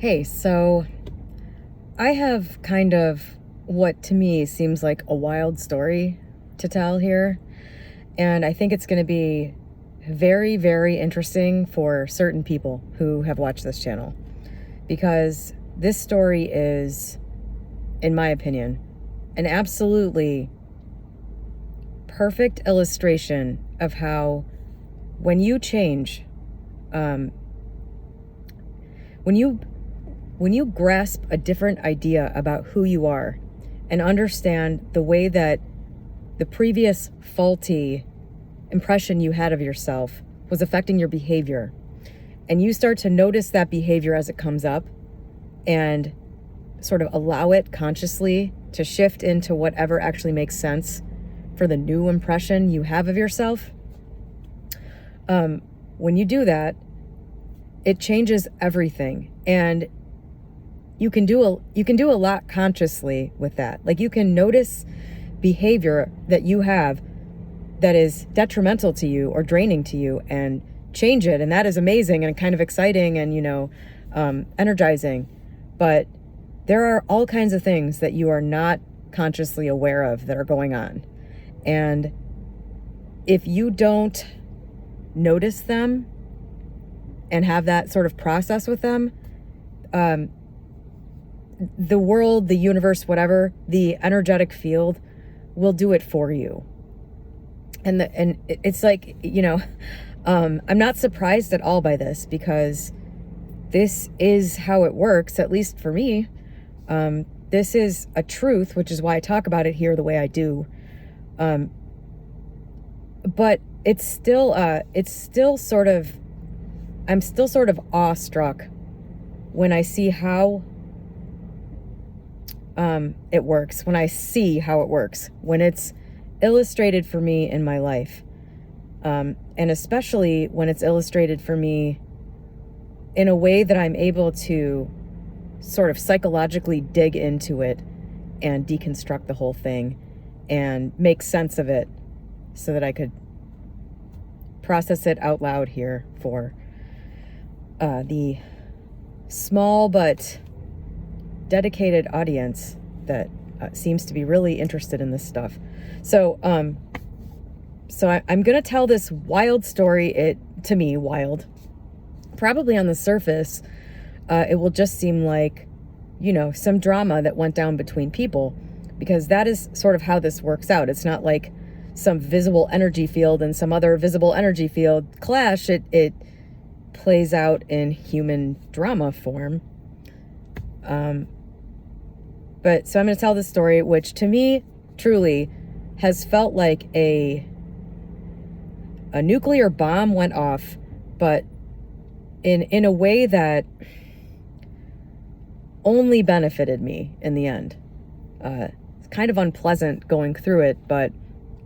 Hey, so I have kind of what to me seems like a wild story to tell here. And I think it's going to be very, very interesting for certain people who have watched this channel. Because this story is, in my opinion, an absolutely perfect illustration of how when you change, when you grasp a different idea about who you are and understand the way that the previous faulty impression you had of yourself was affecting your behavior, and you start to notice that behavior as it comes up and sort of allow it consciously to shift into whatever actually makes sense for the new impression you have of yourself. When you do that, it changes everything. And you can do a lot consciously with that. Like, you can notice behavior that you have that is detrimental to you or draining to you and change it. And that is amazing and kind of exciting and, energizing. But there are all kinds of things that you are not consciously aware of that are going on. And if you don't notice them and have that sort of process with them, the world, the universe, whatever, the energetic field will do it for you. And it's like, I'm not surprised at all by this, because this is how it works, at least for me. This is a truth, which is why I talk about it here the way I do. But it's still sort of, I'm still sort of awestruck when I see how it works, when I see how it works, when it's illustrated for me in my life. And especially when it's illustrated for me in a way that I'm able to sort of psychologically dig into it and deconstruct the whole thing and make sense of it so that I could process it out loud here for the small but dedicated audience that seems to be really interested in this stuff. So I'm going to tell this wild story. To me, wild. Probably on the surface, it will just seem like, some drama that went down between people, because that is sort of how this works out. It's not like some visible energy field and some other visible energy field clash. It plays out in human drama form. But so I'm going to tell this story, which to me truly has felt like a nuclear bomb went off, but in a way that only benefited me in the end. It's kind of unpleasant going through it, but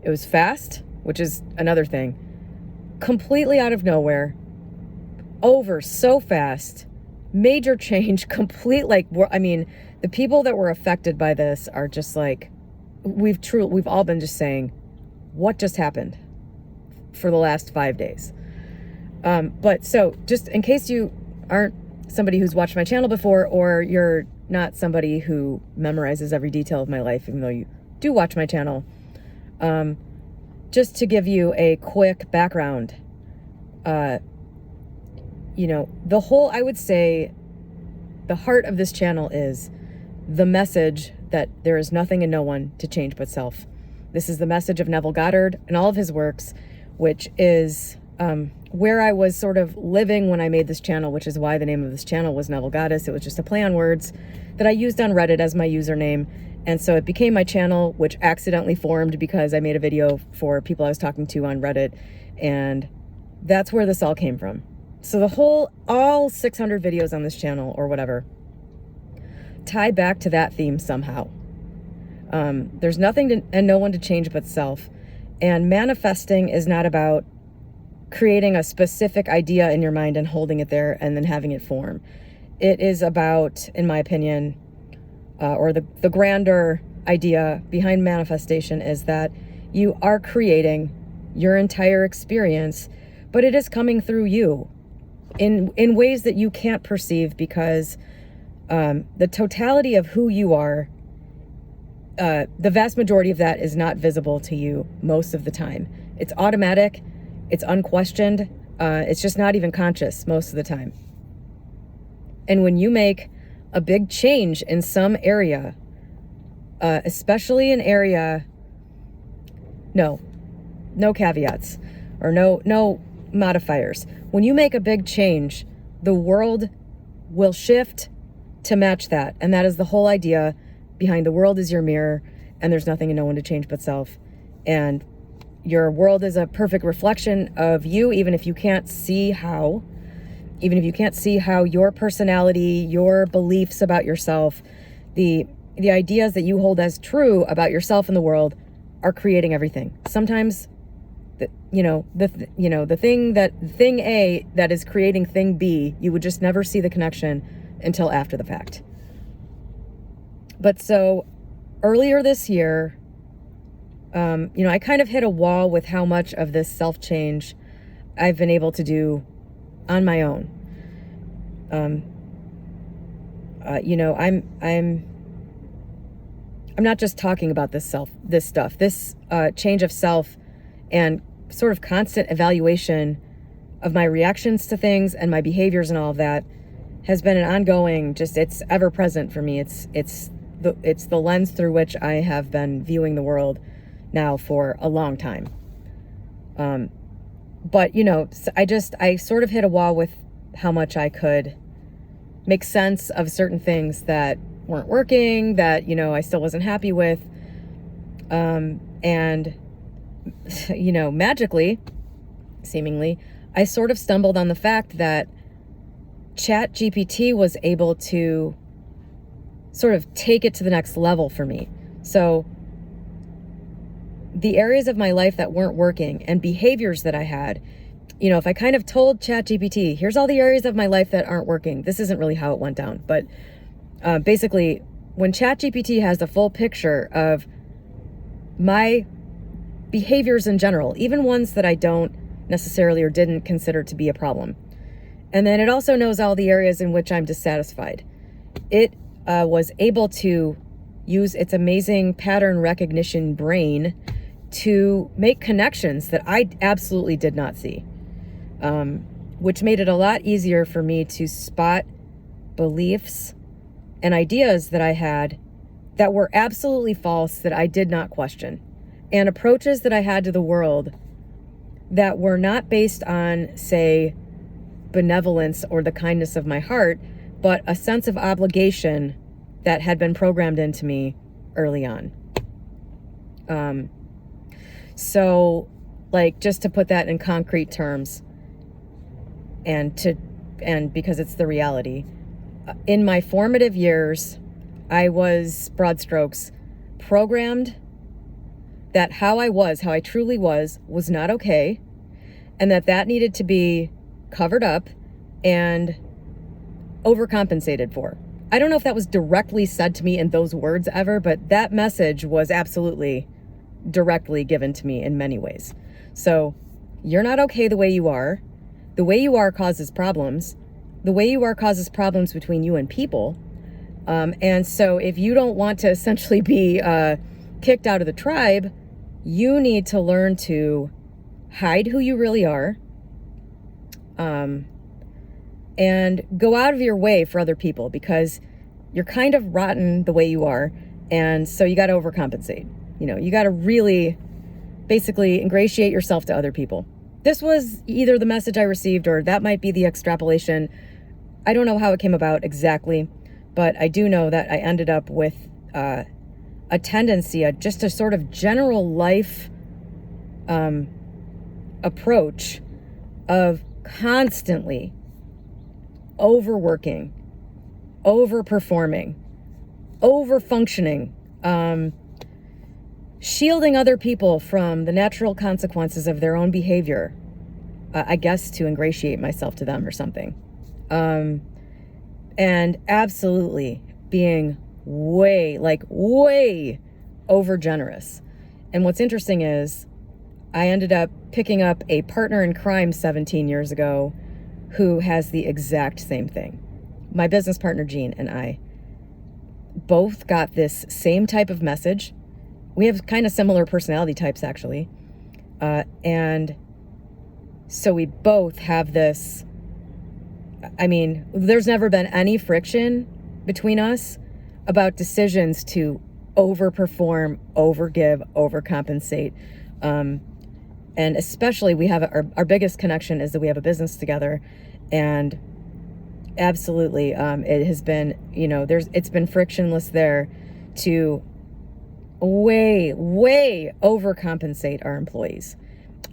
it was fast, which is another thing. Completely out of nowhere, over so fast, major change, the people that were affected by this are just like, we've all been just saying, what just happened for the last 5 days. But so just in case you aren't somebody who's watched my channel before, or you're not somebody who memorizes every detail of my life, even though you do watch my channel, just to give you a quick background, I would say the heart of this channel is the message that there is nothing and no one to change but self. This is the message of Neville Goddard and all of his works, which is where I was sort of living when I made this channel, which is why the name of this channel was Neville Goddess. It was just a play on words that I used on Reddit as my username. And so it became my channel, which accidentally formed because I made a video for people I was talking to on Reddit. And that's where this all came from. So all 600 videos on this channel or whatever tie back to that theme somehow. There's nothing and no one to change but self. And manifesting is not about creating a specific idea in your mind and holding it there and then having it form. It is about, in my opinion, or the grander idea behind manifestation is that you are creating your entire experience, but it is coming through you in ways that you can't perceive because The totality of who you are, the vast majority of that is not visible to you most of the time. It's automatic, it's unquestioned, it's just not even conscious most of the time. And when you make a big change in some area, especially an area, no caveats or no modifiers. When you make a big change, the world will shift to match that. And that is the whole idea behind the world is your mirror, and there's nothing and no one to change but self. And your world is a perfect reflection of you, even if you can't see how your personality, your beliefs about yourself, the ideas that you hold as true about yourself and the world are creating everything. Sometimes the thing A that is creating thing B, you would just never see the connection until after the fact. But so earlier this year, I kind of hit a wall with how much of this self-change I've been able to do on my own. I'm not just talking about this stuff, this change of self and sort of constant evaluation of my reactions to things and my behaviors and all of that has been an ongoing, it's ever present for me. It's the lens through which I have been viewing the world now for a long time. But I sort of hit a wall with how much I could make sense of certain things that weren't working, that, I still wasn't happy with. And magically, seemingly, I sort of stumbled on the fact that ChatGPT was able to sort of take it to the next level for me. So the areas of my life that weren't working and behaviors that I had, if I kind of told ChatGPT, here's all the areas of my life that aren't working. This isn't really how it went down, but basically, when ChatGPT has the full picture of my behaviors in general, even ones that I don't necessarily or didn't consider to be a problem, and then it also knows all the areas in which I'm dissatisfied, it was able to use its amazing pattern recognition brain to make connections that I absolutely did not see, which made it a lot easier for me to spot beliefs and ideas that I had that were absolutely false, that I did not question, and approaches that I had to the world that were not based on, say, benevolence or the kindness of my heart, but a sense of obligation that had been programmed into me early on. So, just to put that in concrete terms, and because it's the reality, in my formative years, I was, broad strokes, programmed that how I truly was not okay, and that needed to be covered up and overcompensated for. I don't know if that was directly said to me in those words ever, but that message was absolutely directly given to me in many ways. So, you're not okay the way you are. The way you are causes problems. The way you are causes problems between you and people. And so if you don't want to essentially be kicked out of the tribe, you need to learn to hide who you really are, and go out of your way for other people, because you're kind of rotten the way you are. And so you got to overcompensate. You got to really basically ingratiate yourself to other people. This was either the message I received, or that might be the extrapolation. I don't know how it came about exactly, but I do know that I ended up with a tendency, just a sort of general life approach of constantly overworking, overperforming, overfunctioning, shielding other people from the natural consequences of their own behavior, I guess to ingratiate myself to them or something. And absolutely being way over generous. And what's interesting is I ended up picking up a partner in crime 17 years ago who has the exact same thing. my business partner, Jean, and I both got this same type of message. We have kind of similar personality types, actually. And so we both have this, I mean, there's never been any friction between us about decisions to overperform, overgive, overcompensate. And especially we have our biggest connection is that we have a business together, and absolutely, it has been, it's been frictionless there to way overcompensate our employees.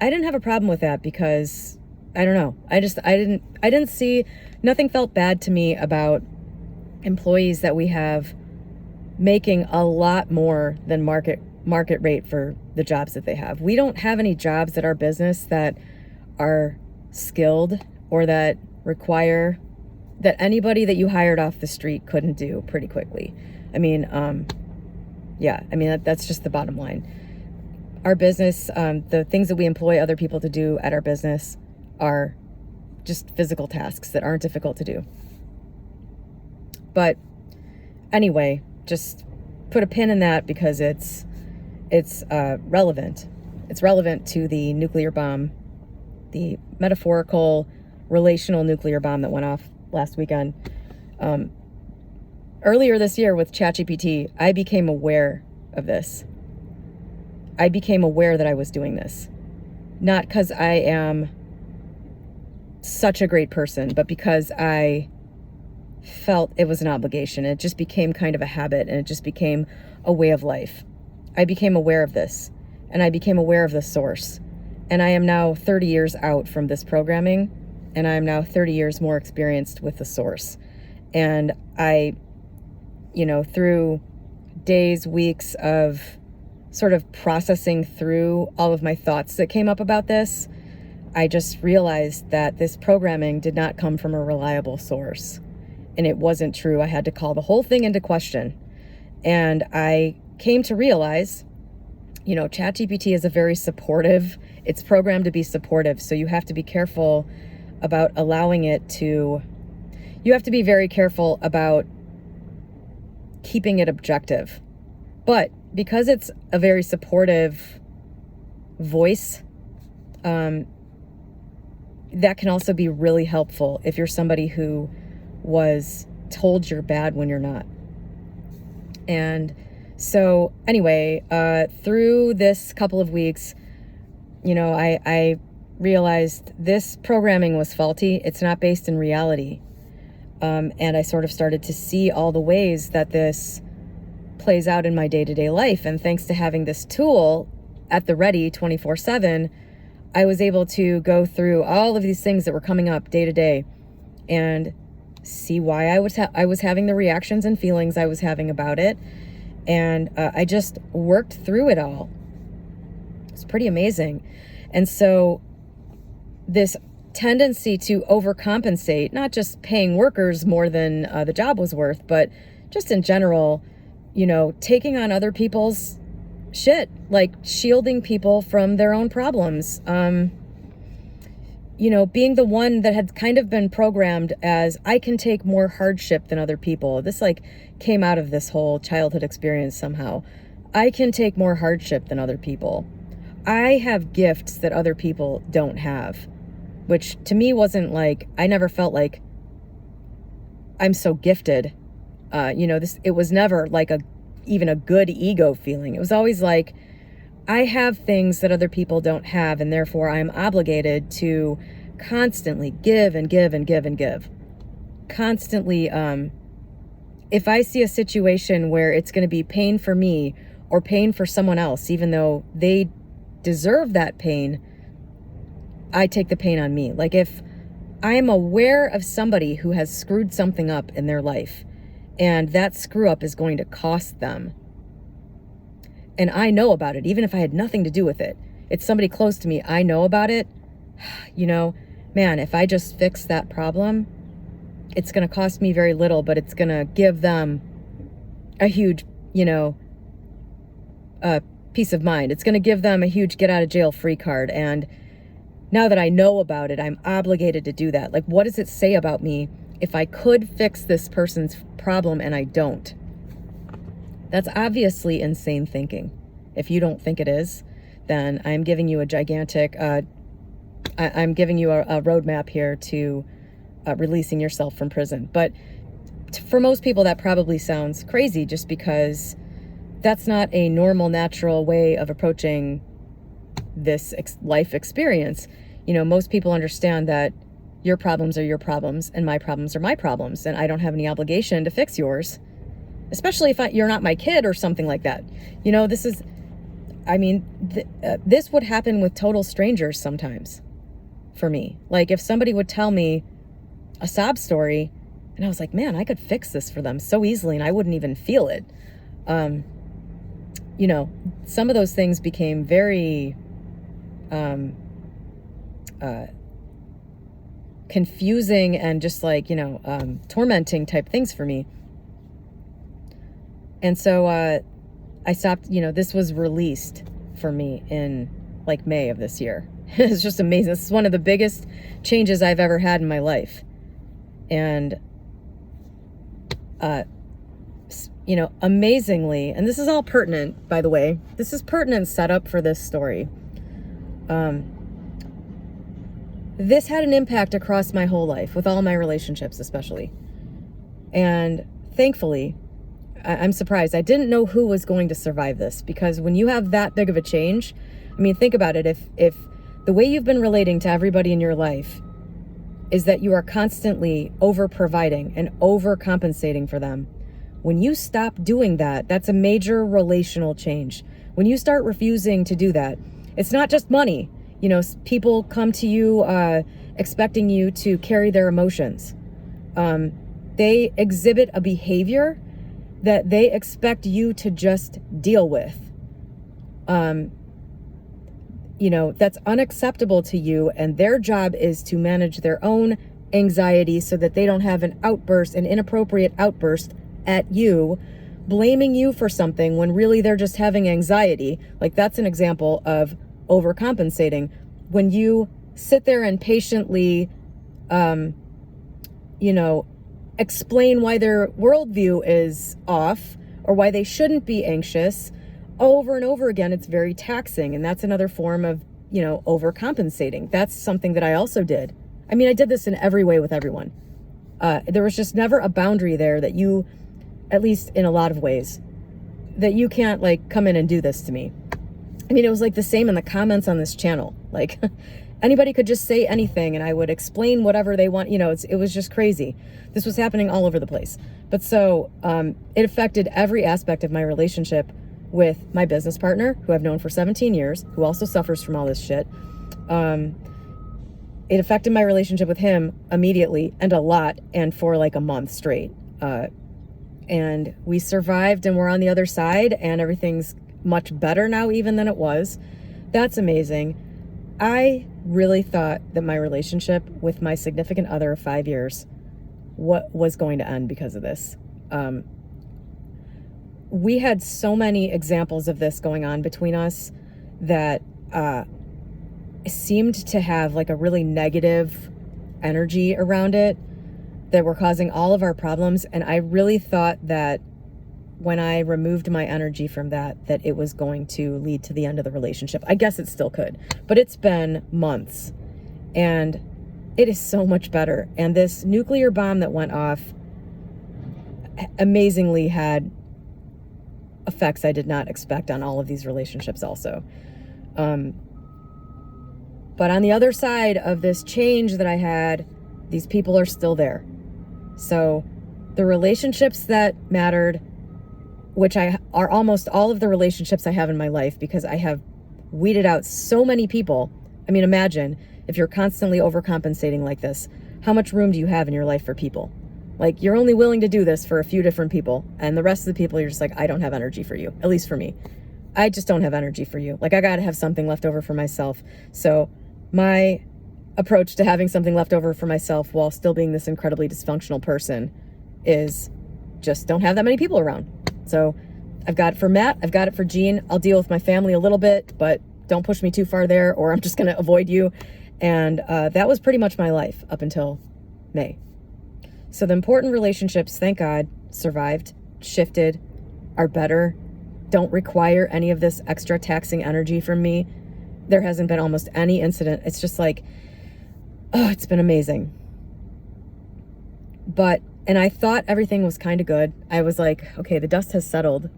I didn't have a problem with that because I don't know. I didn't see, nothing felt bad to me about employees that we have making a lot more than market rate for the jobs that they have. We don't have any jobs at our business that are skilled or that require that anybody that you hired off the street couldn't do pretty quickly. I mean, that's just the bottom line. Our business, the things that we employ other people to do at our business are just physical tasks that aren't difficult to do. But anyway, just put a pin in that because it's relevant. It's relevant to the nuclear bomb, the metaphorical, relational nuclear bomb that went off last weekend. Earlier this year with ChatGPT, I became aware of this. I became aware that I was doing this. Not because I am such a great person, but because I felt it was an obligation. It just became kind of a habit, and it just became a way of life. I became aware of this, and I became aware of the source. And I am now 30 years out from this programming, and I am now 30 years more experienced with the source. And I, through days, weeks of sort of processing through all of my thoughts that came up about this, I just realized that this programming did not come from a reliable source. And it wasn't true. I had to call the whole thing into question. And I came to realize, ChatGPT is it's programmed to be supportive. So you have to be careful about allowing it to, you have to be very careful about keeping it objective. But because it's a very supportive voice, that can also be really helpful if you're somebody who was told you're bad when you're not. And so anyway, through this couple of weeks, I realized this programming was faulty. It's not based in reality. And I sort of started to see all the ways that this plays out in my day-to-day life. And thanks to having this tool at the ready 24/7, I was able to go through all of these things that were coming up day to day and see why I was having the reactions and feelings I was having about it. And I just worked through it all. It's pretty amazing. And so this tendency to overcompensate, not just paying workers more than the job was worth, but just in general, taking on other people's shit, like shielding people from their own problems. Being the one that had kind of been programmed as I can take more hardship than other people. This came out of this whole childhood experience somehow. I can take more hardship than other people. I have gifts that other people don't have, which to me wasn't I never felt like I'm so gifted. It was never even a good ego feeling. It was always I have things that other people don't have, and therefore I'm obligated to constantly give and give and give and give. Constantly, if I see a situation where it's going to be pain for me or pain for someone else, even though they deserve that pain, I take the pain on me. If I am aware of somebody who has screwed something up in their life, and that screw up is going to cost them, and I know about it, even if I had nothing to do with it, it's somebody close to me, I know about it, man, if I just fix that problem, it's going to cost me very little, but it's going to give them a huge, peace of mind. It's going to give them a huge get out of jail free card. And now that I know about it, I'm obligated to do that. What does it say about me if I could fix this person's problem and I don't. That's obviously insane thinking. If you don't think it is, then I'm giving you a gigantic, I'm giving you a roadmap here to releasing yourself from prison. But for most people, that probably sounds crazy just because that's not a normal, natural way of approaching this life experience. You know, most people understand that your problems are your problems and my problems are my problems, and I don't have any obligation to fix yours, especially if you're not my kid or something like that. You know, this is, I mean, this would happen with total strangers sometimes for me. Like if somebody would tell me a sob story and I was like, man, I could fix this for them so easily and I wouldn't even feel it. You know, some of those things became very confusing and just like, you know, tormenting type things for me. And so I stopped, you know, this was released for me in like May of this year. It's just amazing. This is one of the biggest changes I've ever had in my life. And, you know, amazingly, and this is all pertinent, by the way, this is pertinent setup for this story. This had an impact across my whole life with all my relationships, especially. And thankfully, I'm surprised. I didn't know who was going to survive this, because when you have that big of a change, I mean, think about it. If the way you've been relating to everybody in your life is that you are constantly over providing and overcompensating for them, when you stop doing that, that's a major relational change. When you start refusing to do that, it's not just money. You know, people come to you expecting you to carry their emotions. They exhibit a behavior that they expect you to just deal with. You know, that's unacceptable to you, and their job is to manage their own anxiety so that they don't have an inappropriate outburst at you, blaming you for something when really they're just having anxiety. Like, that's an example of overcompensating. When you sit there and patiently, you know, explain why their worldview is off or why they shouldn't be anxious over and over again, it's very taxing. And that's another form of, you know, overcompensating. That's something that I also did. I mean, I did this in every way with everyone. There was just never a boundary there that you, at least in a lot of ways, that you can't like come in and do this to me. I mean, it was like the same in the comments on this channel. Like anybody could just say anything and I would explain whatever they want. You know, it was just crazy. This was happening all over the place. But so it affected every aspect of my relationship with my business partner, who I've known for 17 years, who also suffers from all this shit. It affected my relationship with him immediately and a lot, and for like a month straight. And we survived and we're on the other side, and everything's much better now even than it was. That's amazing. I really thought that my relationship with my significant other of 5 years was going to end because of this. We had so many examples of this going on between us that seemed to have like a really negative energy around it that were causing all of our problems. And I really thought that when I removed my energy from that it was going to lead to the end of the relationship. I guess it still could, but it's been months and it is so much better. And this nuclear bomb that went off amazingly had effects I did not expect on all of these relationships also. But on the other side of this change that I had, these people are still there. So the relationships that mattered, which are almost all of the relationships I have in my life, because I have weeded out so many people. I mean, imagine if you're constantly overcompensating like this, how much room do you have in your life for people? Like, you're only willing to do this for a few different people, and the rest of the people, you're just like, I don't have energy for you. At least for me. I just don't have energy for you. Like, I gotta have something left over for myself. So my approach to having something left over for myself while still being this incredibly dysfunctional person is just don't have that many people around. So I've got it for Matt. I've got it for Jean. I'll deal with my family a little bit, but don't push me too far there or I'm just going to avoid you. And that was pretty much my life up until May. So the important relationships, thank God, survived, shifted, are better, don't require any of this extra taxing energy from me. There hasn't been almost any incident. It's just like, oh, it's been amazing. And I thought everything was kind of good. I was like, okay, the dust has settled.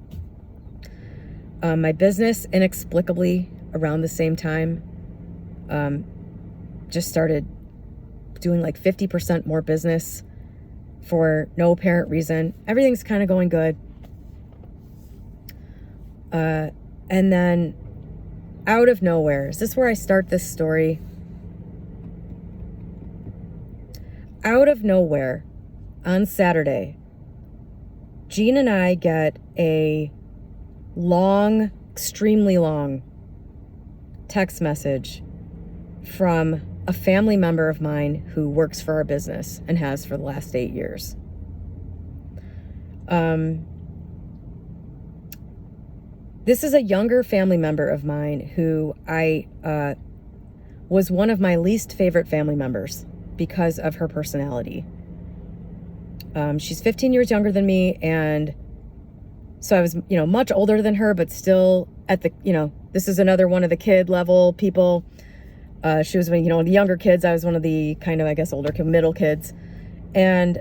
My business, inexplicably, around the same time, just started doing like 50% more business for no apparent reason. Everything's kind of going good. And then out of nowhere, is this where I start this story? Out of nowhere, on Saturday, Jean and I get a long, extremely long text message from a family member of mine who works for our business and has for the last 8 years. This is a younger family member of mine who I was one of my least favorite family members because of her personality. She's 15 years younger than me, and so I was, much older than her, but still at the, this is another one of the kid level people. She was, the younger kids. I was one of the kind of, I guess, older, middle kids. And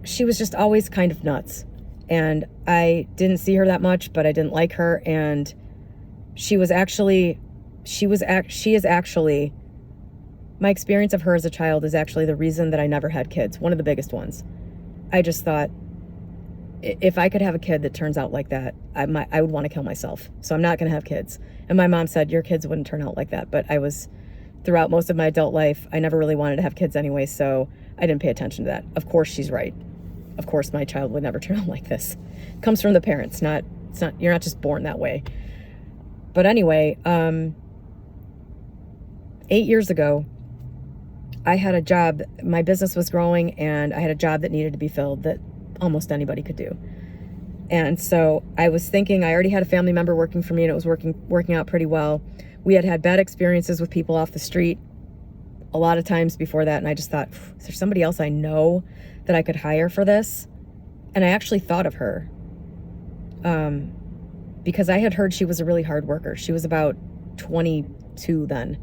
she was just always kind of nuts. And I didn't see her that much, but I didn't like her. And she is actually, my experience of her as a child is actually the reason that I never had kids. One of the biggest ones. I just thought, if I could have a kid that turns out like that, I would want to kill myself. So I'm not going to have kids. And my mom said, your kids wouldn't turn out like that. But throughout most of my adult life, I never really wanted to have kids anyway, so I didn't pay attention to that. Of course, she's right. Of course, my child would never turn out like this. It comes from the parents, you're not just born that way. But anyway, 8 years ago, I had a job. My business was growing, and I had a job that needed to be filled that almost anybody could do. And so I was thinking, I already had a family member working for me, and it was working out pretty well. We had bad experiences with people off the street a lot of times before that, and I just thought, is there somebody else I know that I could hire for this? And I actually thought of her because I had heard she was a really hard worker. She was about 22 then,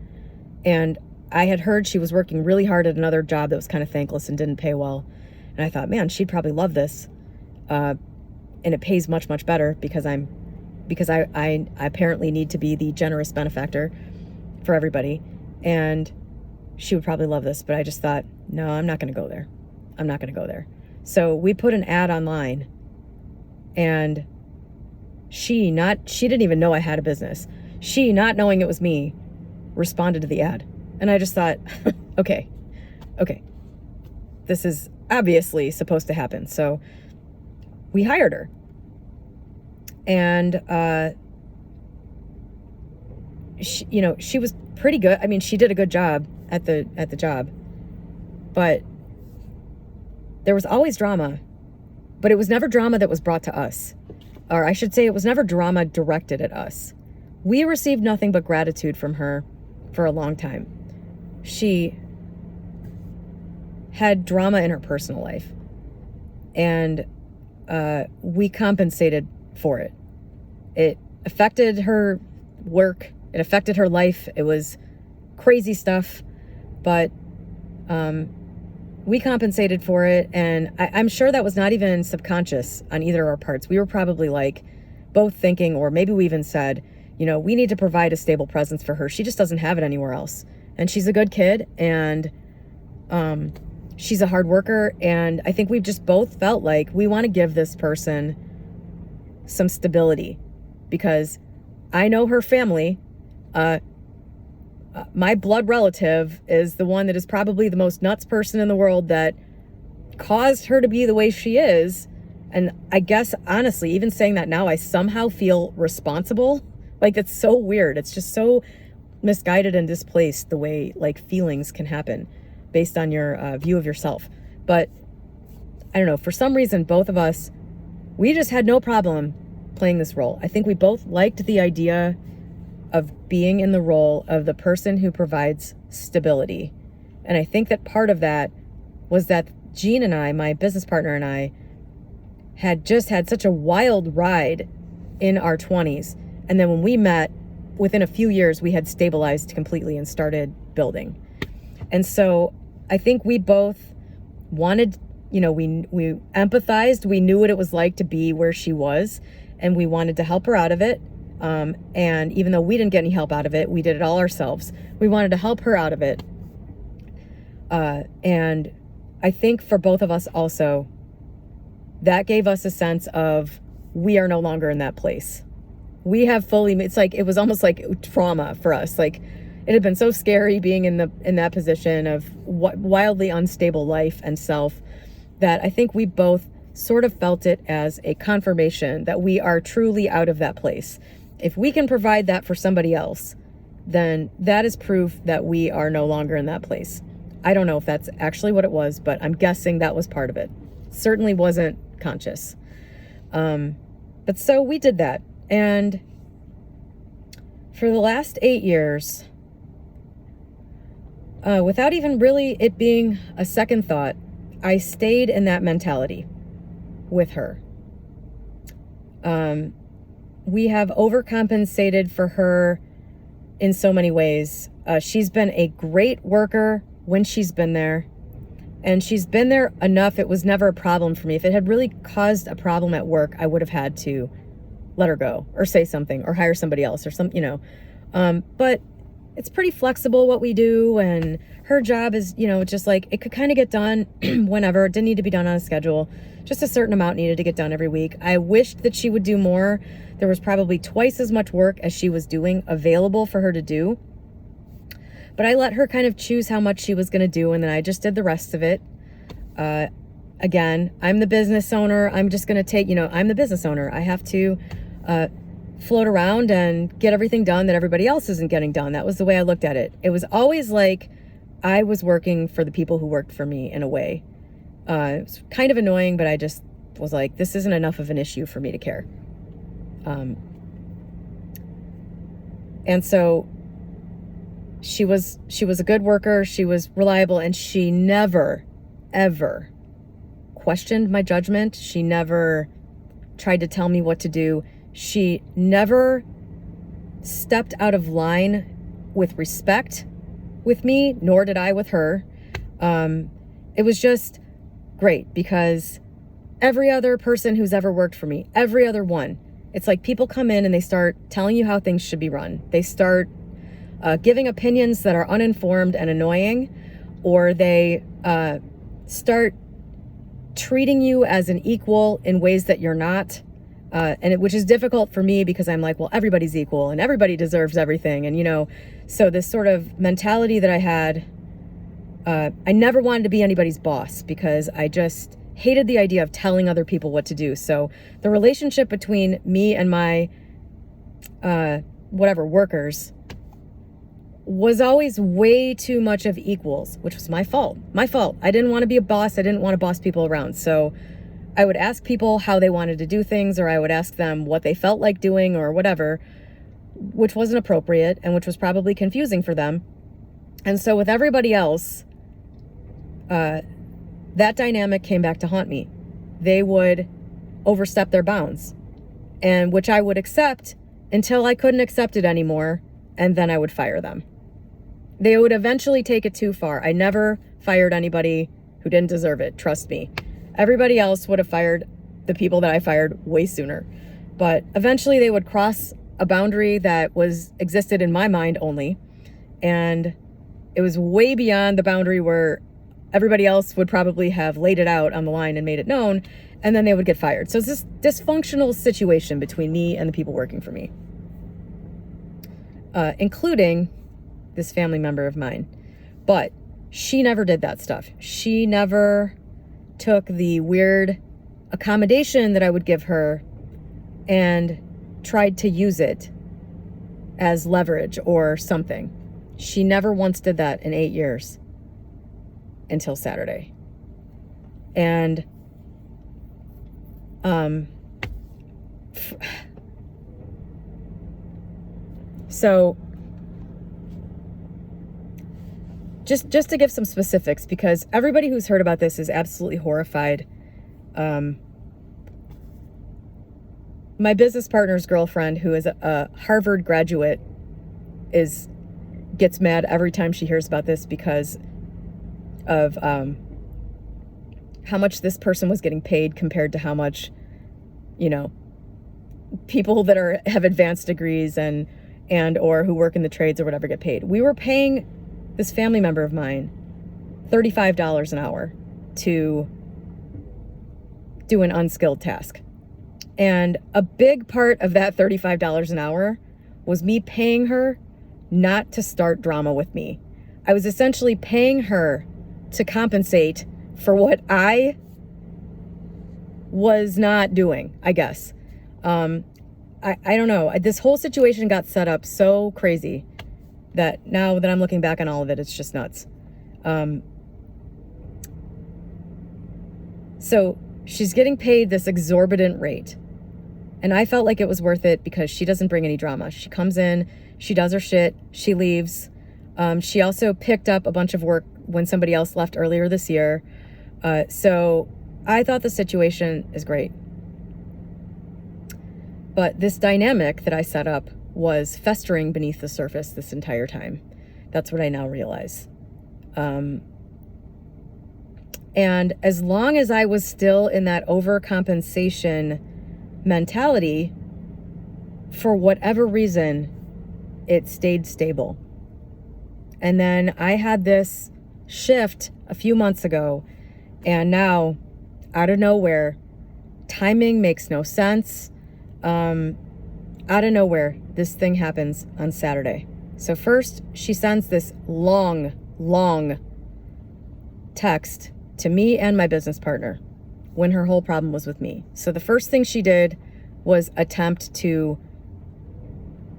and I had heard she was working really hard at another job that was kind of thankless and didn't pay well. And I thought, man, she'd probably love this. And it pays much, much better because I apparently need to be the generous benefactor for everybody. And she would probably love this, but I just thought, no, I'm not going to go there. I'm not going to go there. So we put an ad online, and she didn't even know I had a business. She, not knowing it was me, responded to the ad. And I just thought, okay, this is obviously supposed to happen. So we hired her. And, she was pretty good. I mean, she did a good job at the job, but there was always drama, but it was never drama that was brought to us. Or I should say, it was never drama directed at us. We received nothing but gratitude from her for a long time. She had drama in her personal life, and we compensated for it. It affected her work. It affected her life. It was crazy stuff, but we compensated for it. And I'm sure that was not even subconscious on either of our parts. We were probably like both thinking, or maybe we even said, we need to provide a stable presence for her. She just doesn't have it anywhere else. And she's a good kid, and she's a hard worker. And I think we've just both felt like we want to give this person some stability, because I know her family. My blood relative is the one that is probably the most nuts person in the world that caused her to be the way she is. And I guess, honestly, even saying that now, I somehow feel responsible. Like, it's so weird. It's just so misguided and displaced the way feelings can happen based on your view of yourself. But I don't know, for some reason, both of us, we just had no problem playing this role. I think we both liked the idea of being in the role of the person who provides stability. And I think that part of that was that Jean and I, my business partner and I, had just had such a wild ride in our 20s. And then when we met, within a few years, we had stabilized completely and started building. And so I think we both wanted, we empathized. We knew what it was like to be where she was, and we wanted to help her out of it. And even though we didn't get any help out of it, we did it all ourselves. We wanted to help her out of it. And I think for both of us also, that gave us a sense of we are no longer in that place. We have fully, it's like, it was almost like trauma for us. Like, it had been so scary being in that position of wildly unstable life and self, that I think we both sort of felt it as a confirmation that we are truly out of that place. If we can provide that for somebody else, then that is proof that we are no longer in that place. I don't know if that's actually what it was, but I'm guessing that was part of it. Certainly wasn't conscious. But so we did that. And for the last 8 years, without even really it being a second thought, I stayed in that mentality with her. We have overcompensated for her in so many ways. She's been a great worker when she's been there. And she's been there enough, it was never a problem for me. If it had really caused a problem at work, I would have had to let her go or say something or hire somebody else or but it's pretty flexible what we do. And her job is, just like, it could kind of get done whenever. It didn't need to be done on a schedule. Just a certain amount needed to get done every week. I wished that she would do more. There was probably twice as much work as she was doing available for her to do. But I let her kind of choose how much she was going to do, and then I just did the rest of it. Again, I'm the business owner. I'm just going to take, I'm the business owner. I have to float around and get everything done that everybody else isn't getting done. That was the way I looked at it. It was always like I was working for the people who worked for me in a way. It was kind of annoying, but I just was like, this isn't enough of an issue for me to care. And so she was a good worker. She was reliable, and she never, ever questioned my judgment. She never tried to tell me what to do. She never stepped out of line with respect with me, nor did I with her. It was just great, because every other person who's ever worked for me, every other one, it's like people come in and they start telling you how things should be run. They start giving opinions that are uninformed and annoying, or they start treating you as an equal in ways that you're not, which is difficult for me, because I'm like, well, everybody's equal and everybody deserves everything. And, so this sort of mentality that I had, I never wanted to be anybody's boss, because I just hated the idea of telling other people what to do. So the relationship between me and my workers was always way too much of equals, which was my fault. I didn't want to be a boss. I didn't want to boss people around. So I would ask people how they wanted to do things, or I would ask them what they felt like doing or whatever, which wasn't appropriate and which was probably confusing for them. And so with everybody else, that dynamic came back to haunt me. They would overstep their bounds, and which I would accept until I couldn't accept it anymore, and then I would fire them. They would eventually take it too far. I never fired anybody who didn't deserve it, trust me. Everybody else would have fired the people that I fired way sooner. But eventually they would cross a boundary that existed in my mind only, and it was way beyond the boundary where everybody else would probably have laid it out on the line and made it known, and then they would get fired. So it's this dysfunctional situation between me and the people working for me, including this family member of mine. But she never did that stuff. She never took the weird accommodation that I would give her and tried to use it as leverage or something. She never once did that in 8 years until Saturday. And so just to give some specifics, because everybody who's heard about this is absolutely horrified. My business partner's girlfriend, who is a Harvard graduate, gets mad every time she hears about this because of how much this person was getting paid compared to how much, people that have advanced degrees and or who work in the trades or whatever get paid. We were paying this family member of mine $35 an hour to do an unskilled task. And a big part of that $35 an hour was me paying her not to start drama with me. I was essentially paying her to compensate for what I was not doing, I guess. I don't know. This whole situation got set up so crazy that now that I'm looking back on all of it, it's just nuts. So she's getting paid this exorbitant rate. And I felt like it was worth it because she doesn't bring any drama. She comes in, she does her shit, she leaves. She also picked up a bunch of work when somebody else left earlier this year. So I thought the situation is great. But this dynamic that I set up was festering beneath the surface this entire time. That's what I now realize. And as long as I was still in that overcompensation mentality, for whatever reason, it stayed stable. And then I had this shift a few months ago, and now, out of nowhere, timing makes no sense. Out of nowhere, this thing happens on Saturday. So first, she sends this long text to me and my business partner when her whole problem was with me. So the first thing she did was attempt to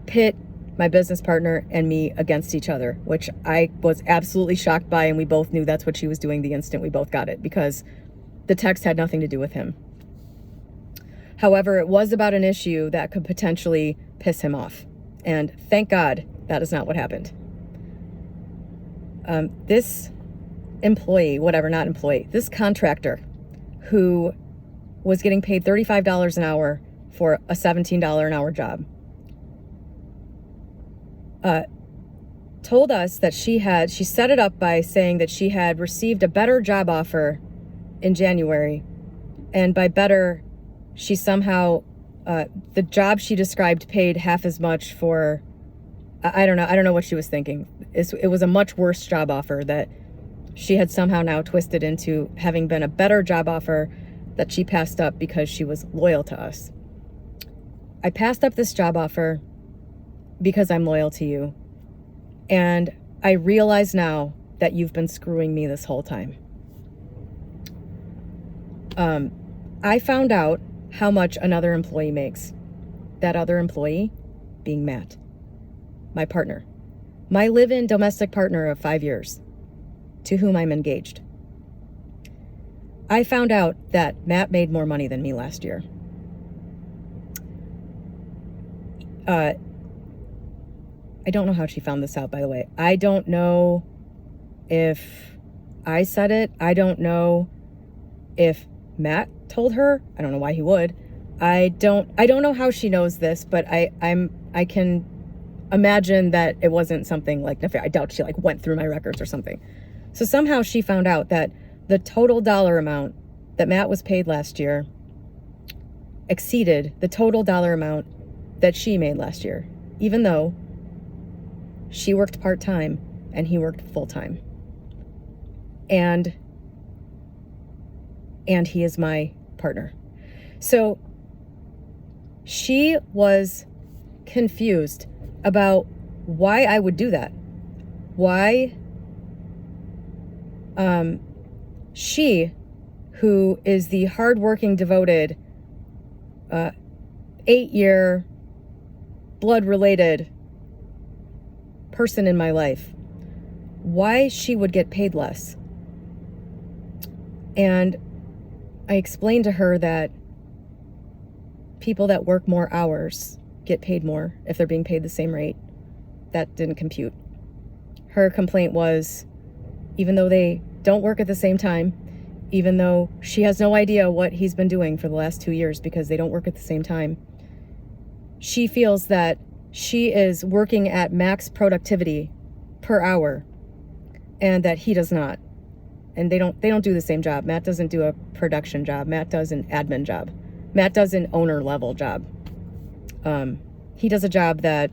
pit my business partner and me against each other, which I was absolutely shocked by, and we both knew that's what she was doing the instant we both got it, because the text had nothing to do with him. However, it was about an issue that could potentially piss him off, and thank God that is not what happened. This this contractor who was getting paid $35 an hour for a $17 an hour job, told us that she set it up by saying that she had received a better job offer in January. And by better, she somehow, the job she described paid half as much for, I don't know what she was thinking. It was a much worse job offer that she had somehow now twisted into having been a better job offer that she passed up because she was loyal to us. I passed up this job offer because I'm loyal to you. And I realize now that you've been screwing me this whole time. I found out how much another employee makes. That other employee being Matt, my partner, my live-in domestic partner of 5 years, to whom I'm engaged. I found out that Matt made more money than me last year. I don't know how she found this out, by the way. I don't know if I said it. I don't know if Matt told her. I don't know why he would. I don't know how she knows this, but I can imagine that it wasn't something like nefarious. I doubt she went through my records or something. So somehow she found out that the total dollar amount that Matt was paid last year exceeded the total dollar amount that she made last year, even though she worked part-time and he worked full-time. And he is my partner. So she was confused about why I would do that. Why she, who is the hardworking, devoted, 8-year, blood-related person in my life, why she would get paid less. And I explained to her that people that work more hours get paid more if they're being paid the same rate. That didn't compute. Her complaint was, even though they don't work at the same time, even though she has no idea what he's been doing for the last 2 years because they don't work at the same time. She feels that she is working at max productivity per hour and that he does not. And they don't do the same job. Matt doesn't do a production job. Matt does an admin job. Matt does an owner level job. He does a job that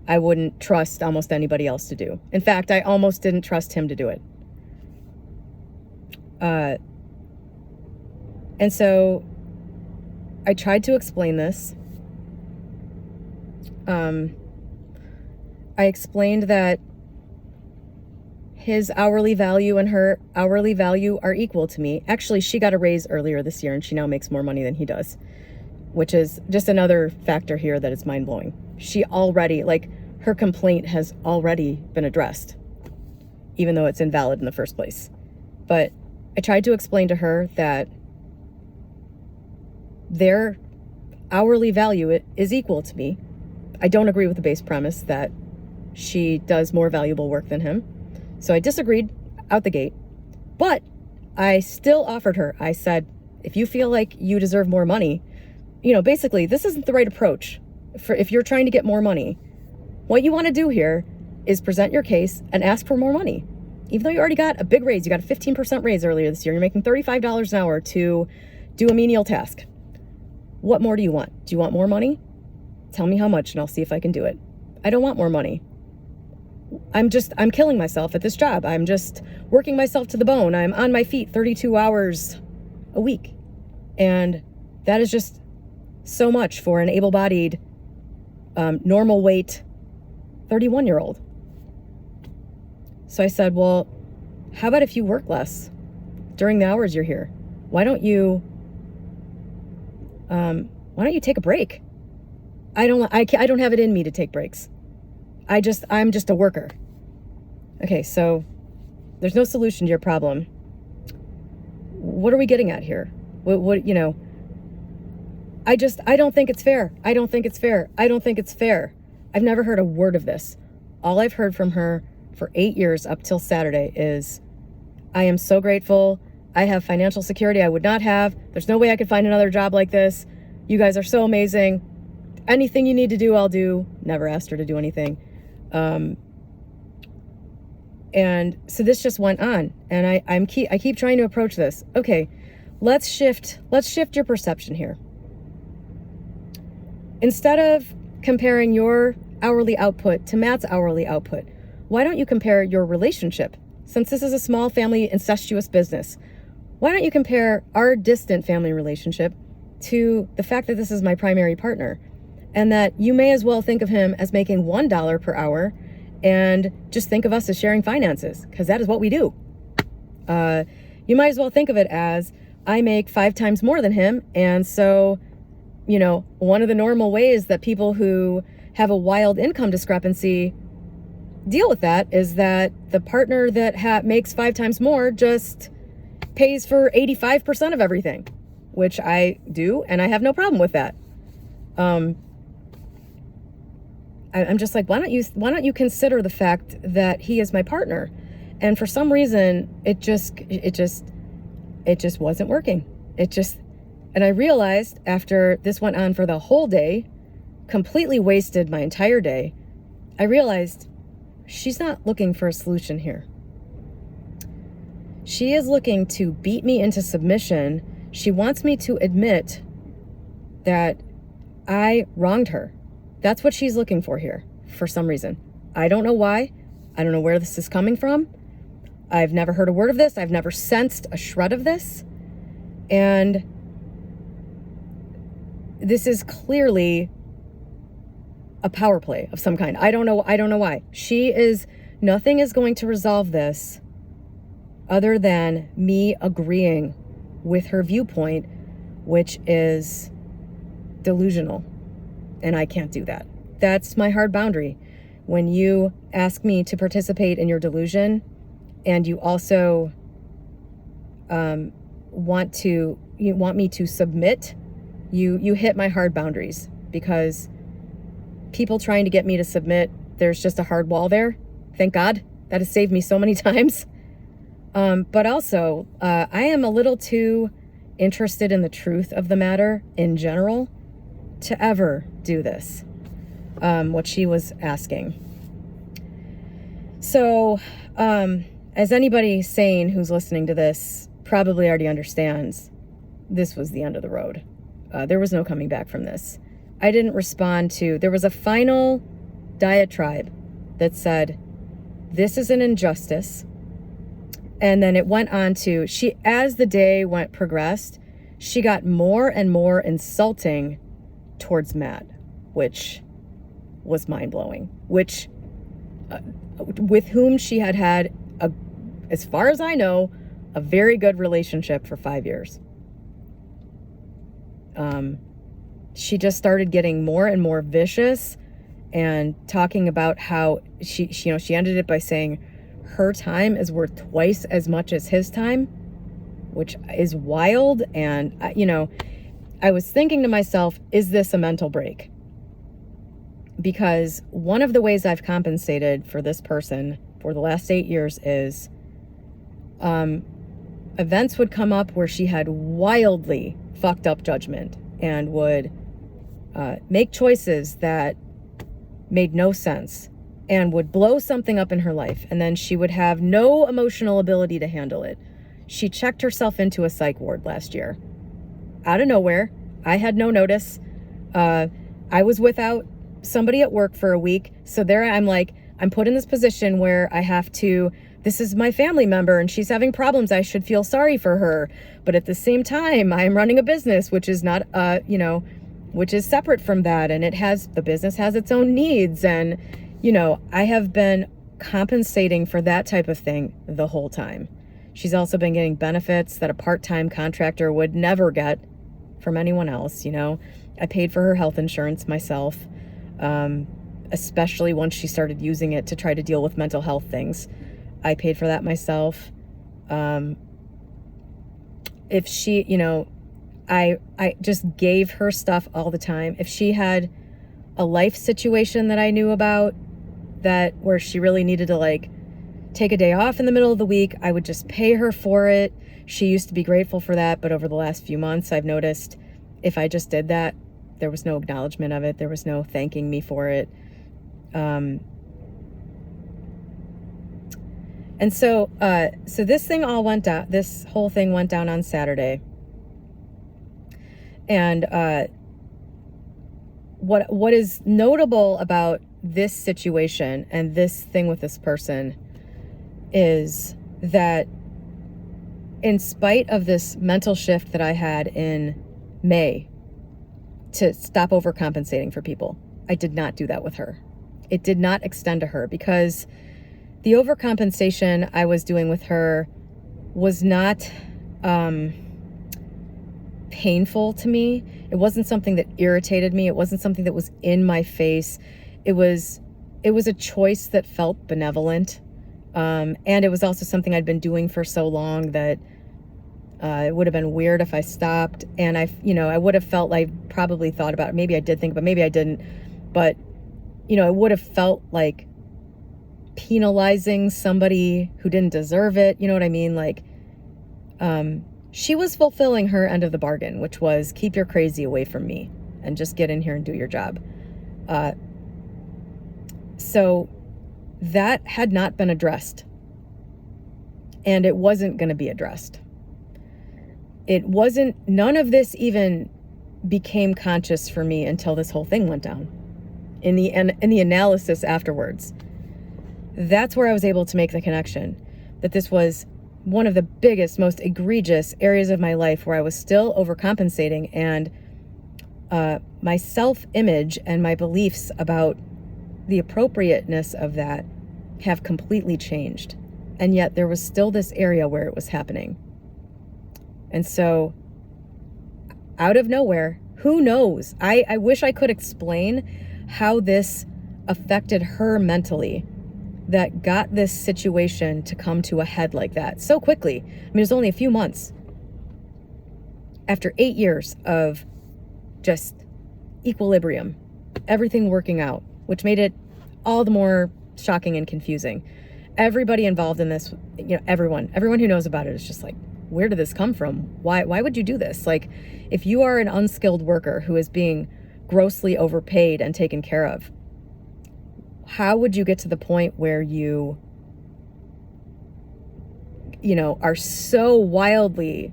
I wouldn't trust almost anybody else to do. In fact, I almost didn't trust him to do it. And so I tried to explain this. I explained that his hourly value and her hourly value are equal to me. Actually, she got a raise earlier this year and she now makes more money than he does, which is just another factor here that is mind-blowing. She already, like, her complaint has already been addressed, even though it's invalid in the first place. But I tried to explain to her that their hourly value is equal to me. I don't agree with the base premise that she does more valuable work than him. So I disagreed out the gate, but I still offered her. I said, if you feel like you deserve more money, basically this isn't the right approach for if you're trying to get more money. What you want to do here is present your case and ask for more money. Even though you already got a big raise, you got a 15% raise earlier this year, you're making $35 an hour to do a menial task. What more do you want? Do you want more money? Tell me how much and I'll see if I can do it. I don't want more money. I'm killing myself at this job. I'm just working myself to the bone. I'm on my feet 32 hours a week. And that is just so much for an able-bodied, normal weight 31-year-old. So I said, well, how about if you work less during the hours you're here? Why don't you take a break? I don't have it in me to take breaks. I'm just a worker. Okay, so there's no solution to your problem. What are we getting at here? What I don't think it's fair. I don't think it's fair. I don't think it's fair. I've never heard a word of this. All I've heard from her for 8 years up till Saturday is, I am so grateful. I have financial security I would not have. There's no way I could find another job like this. You guys are so amazing. Anything you need to do, I'll do. Never asked her to do anything. And so this just went on, and I keep trying to approach this. Okay, let's shift your perception here. Instead of comparing your hourly output to Matt's hourly output, why don't you compare your relationship? Since this is a small family incestuous business, why don't you compare our distant family relationship to the fact that this is my primary partner, and that you may as well think of him as making $1 per hour and just think of us as sharing finances, because that is what we do. You might as well think of it as, I make 5 times more than him, and so, one of the normal ways that people who have a wild income discrepancy deal with that is that the partner that makes 5 times more just pays for 85% of everything, which I do, and I have no problem with that. I'm just like, why don't you consider the fact that he is my partner? And for some reason, it just wasn't working. And I realized after this went on for the whole day, completely wasted my entire day, I realized she's not looking for a solution here. She is looking to beat me into submission. She wants me to admit that I wronged her. That's what she's looking for here, for some reason. I don't know why. I don't know where this is coming from. I've never heard a word of this. I've never sensed a shred of this. And this is clearly a power play of some kind. I don't know why. Nothing is going to resolve this other than me agreeing with her viewpoint, which is delusional. And I can't do that. That's my hard boundary. When you ask me to participate in your delusion, and you also want me to submit, you hit my hard boundaries, because people trying to get me to submit, there's just a hard wall there. Thank God. That has saved me so many times. But also, I am a little too interested in the truth of the matter in general to ever do this, what she was asking. So, as anybody sane who's listening to this probably already understands, this was the end of the road. There was no coming back from this. I didn't respond to, there was a final diatribe that said, this is an injustice. And then it went on to, as the day progressed, she got more and more insulting towards Matt, which was mind-blowing, with whom she had as far as I know, a very good relationship for 5 years. She just started getting more and more vicious and talking about how she ended it by saying her time is worth twice as much as his time, which is wild. And, I was thinking to myself, is this a mental break? Because one of the ways I've compensated for this person for the last 8 years is events would come up where she had wildly fucked up judgment and would make choices that made no sense and would blow something up in her life, and then she would have no emotional ability to handle it. She checked herself into a psych ward last year. Out of nowhere. I had no notice. I was without somebody at work for a week. So there I'm put in this position where I have to, this is my family member and she's having problems. I should feel sorry for her. But at the same time, I'm running a business, which is not, which is separate from that. And the business has its own needs. And, I have been compensating for that type of thing the whole time. She's also been getting benefits that a part-time contractor would never get from anyone else. I paid for her health insurance myself, especially once she started using it to try to deal with mental health things. I paid for that myself. If she, I just gave her stuff all the time. If she had a life situation that I knew about where she really needed to take a day off in the middle of the week, I would just pay her for it. She used to be grateful for that, but over the last few months, I've noticed if I just did that, there was no acknowledgement of it. There was no thanking me for it. And so this whole thing went down on Saturday. And what is notable about this situation and this thing with this person is that in spite of this mental shift that I had in May to stop overcompensating for people, I did not do that with her. It did not extend to her because the overcompensation I was doing with her was not painful to me. It wasn't something that irritated me. It wasn't something that was in my face. It was a choice that felt benevolent. And it was also something I'd been doing for so long that it would have been weird if I stopped. And I would have felt probably thought about it. Maybe I did think, but maybe I didn't. But, it would have felt like penalizing somebody who didn't deserve it. You know what I mean? She was fulfilling her end of the bargain, which was keep your crazy away from me and just get in here and do your job. So that had not been addressed, and it wasn't going to be addressed. None of this even became conscious for me until this whole thing went down. In the analysis afterwards, that's where I was able to make the connection that this was one of the biggest, most egregious areas of my life where I was still overcompensating, and my self-image and my beliefs about the appropriateness of that have completely changed. And yet there was still this area where it was happening. And so out of nowhere, who knows? I wish I could explain how this affected her mentally that got this situation to come to a head like that so quickly. I mean, it was only a few months after 8 years of just equilibrium, everything working out, which made it all the more shocking and confusing. everybody involved in this, everyone who knows about it is just like, where did this come from? Why would you do this? Like, if you are an unskilled worker who is being grossly overpaid and taken care of, how would you get to the point where you are so wildly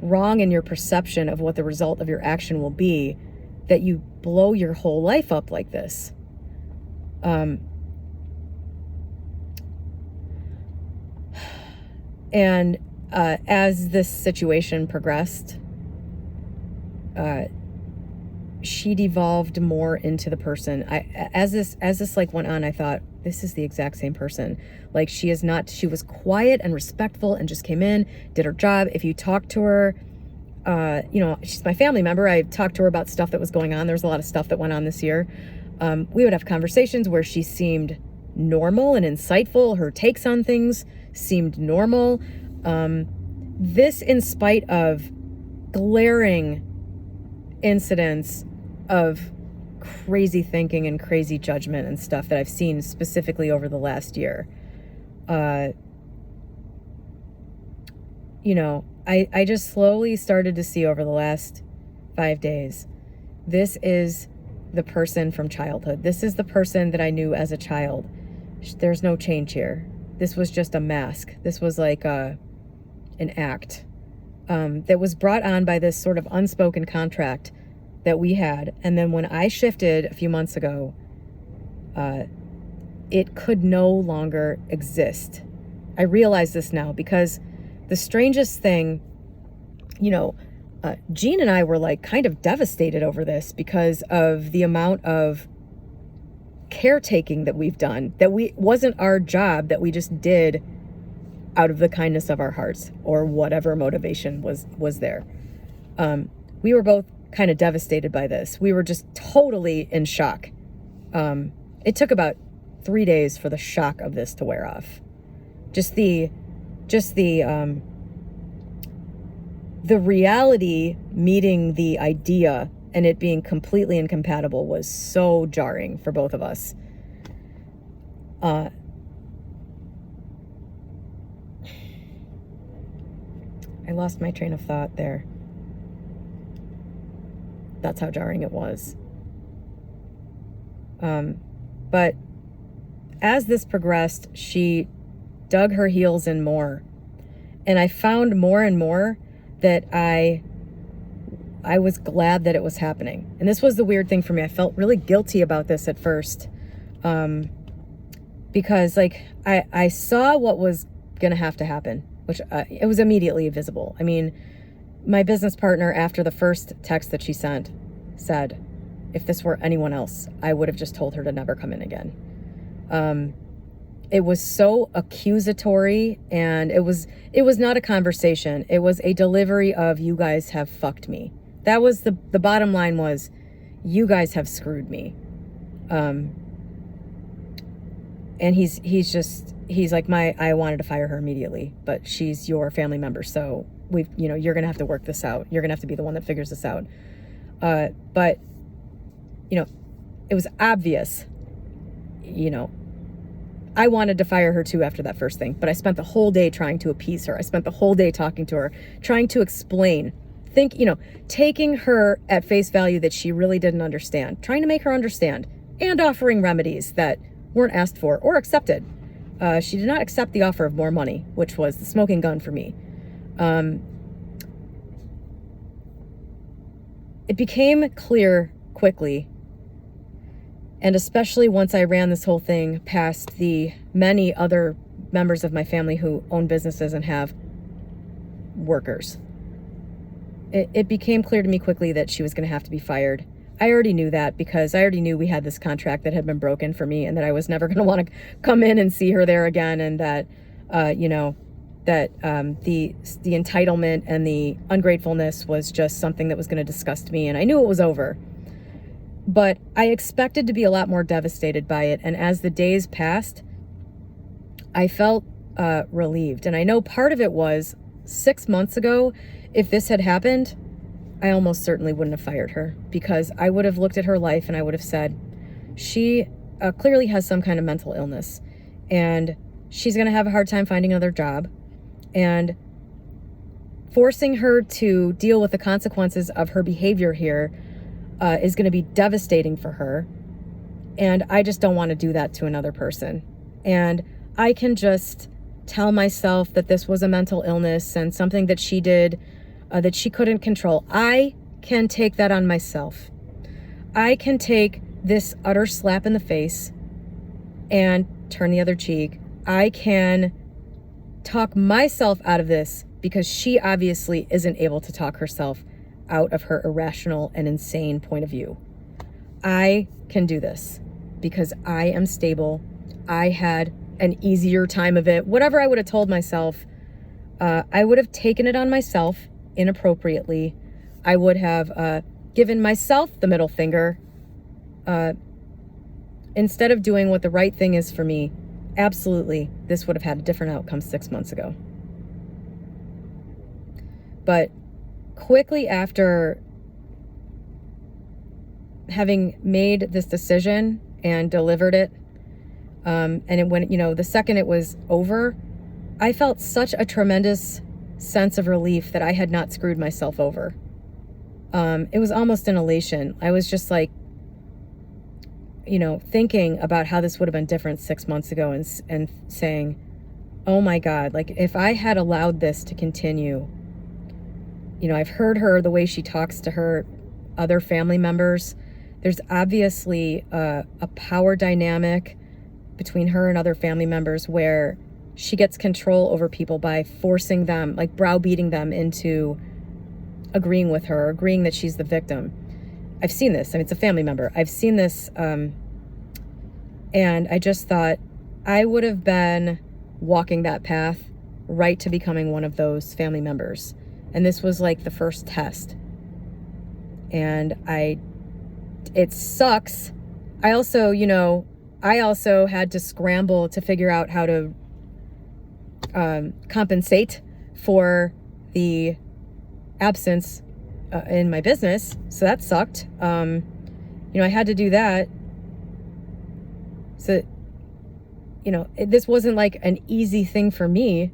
wrong in your perception of what the result of your action will be that you blow your whole life up like this? And as this situation progressed, she devolved more into the person. As this like went on, I thought, this is the exact same person. Like, she was quiet and respectful and just came in, did her job. If you talk to her, she's my family member. I talked to her about stuff that was going on. There was a lot of stuff that went on this year. We would have conversations where she seemed normal and insightful. Her takes on things seemed normal. This in spite of glaring incidents of crazy thinking and crazy judgment and stuff that I've seen specifically over the last year. I just slowly started to see over the last 5 days, this is the person from childhood. This is the person that I knew as a child. There's no change here. This was just a mask. This was like an act that was brought on by this sort of unspoken contract that we had. And then when I shifted a few months ago, it could no longer exist. I realize this now because the strangest thing, Jean and I were like kind of devastated over this because of the amount of caretaking that we've done, that wasn't our job, that we just did out of the kindness of our hearts or whatever motivation was there. We were both kind of devastated by this. We were just totally in shock. It took about 3 days for the shock of this to wear off. Just the reality meeting the idea and it being completely incompatible was so jarring for both of us. I lost my train of thought there. That's how jarring it was. But as this progressed, she dug her heels in more. And I found more and more that I was glad that it was happening. And this was the weird thing for me. I felt really guilty about this at first. Because I saw what was going to have to happen, which it was immediately visible. I mean, my business partner, after the first text that she sent, said, if this were anyone else, I would have just told her to never come in again. It was so accusatory, and it was not a conversation. It was a delivery of, you guys have fucked me. That was the bottom line was, you guys have screwed me. And he's like, I wanted to fire her immediately, but she's your family member. So you're going to have to work this out. You're going to have to be the one that figures this out. But it was obvious, I wanted to fire her too after that first thing, but I spent the whole day trying to appease her. I spent the whole day talking to her, trying to explain, taking her at face value that she really didn't understand, trying to make her understand, and offering remedies that weren't asked for or accepted. She did not accept the offer of more money, which was the smoking gun for me. It became clear quickly, and especially once I ran this whole thing past the many other members of my family who own businesses and have workers, it became clear to me quickly that she was going to have to be fired. I already knew that because I already knew we had this contract that had been broken for me and that I was never going to want to come in and see her there again, and that, the entitlement and the ungratefulness was just something that was going to disgust me, and I knew it was over. But I expected to be a lot more devastated by it, and as the days passed, I felt relieved. And I know part of it was 6 months ago, if this had happened, I almost certainly wouldn't have fired her, because I would have looked at her life and I would have said, she clearly has some kind of mental illness, and she's going to have a hard time finding another job. And forcing her to deal with the consequences of her behavior here is going to be devastating for her. And I just don't want to do that to another person. And I can just tell myself that this was a mental illness and something that she did that she couldn't control. I can take that on myself. I can take this utter slap in the face and turn the other cheek. I can talk myself out of this because she obviously isn't able to talk herself out of her irrational and insane point of view. I can do this because I am stable. I had an easier time of it. Whatever I would have told myself, I would have taken it on myself inappropriately. I would have given myself the middle finger instead of doing what the right thing is for me. Absolutely, this would have had a different outcome 6 months ago. But quickly after having made this decision and delivered it, and it went, the second it was over, I felt such a tremendous sense of relief that I had not screwed myself over. It was almost an elation. I was just like, thinking about how this would have been different 6 months ago and saying, oh my God, like if I had allowed this to continue, I've heard her, the way she talks to her other family members. There's obviously a power dynamic between her and other family members where she gets control over people by forcing them, like browbeating them into agreeing with her, agreeing that she's the victim. I've seen this. I mean, it's a family member. I've seen this. And I just thought I would have been walking that path right to becoming one of those family members. And this was like the first test. And it sucks. I also had to scramble to figure out how to compensate for the absence in my business. So that sucked. I had to do that. So, this wasn't like an easy thing for me,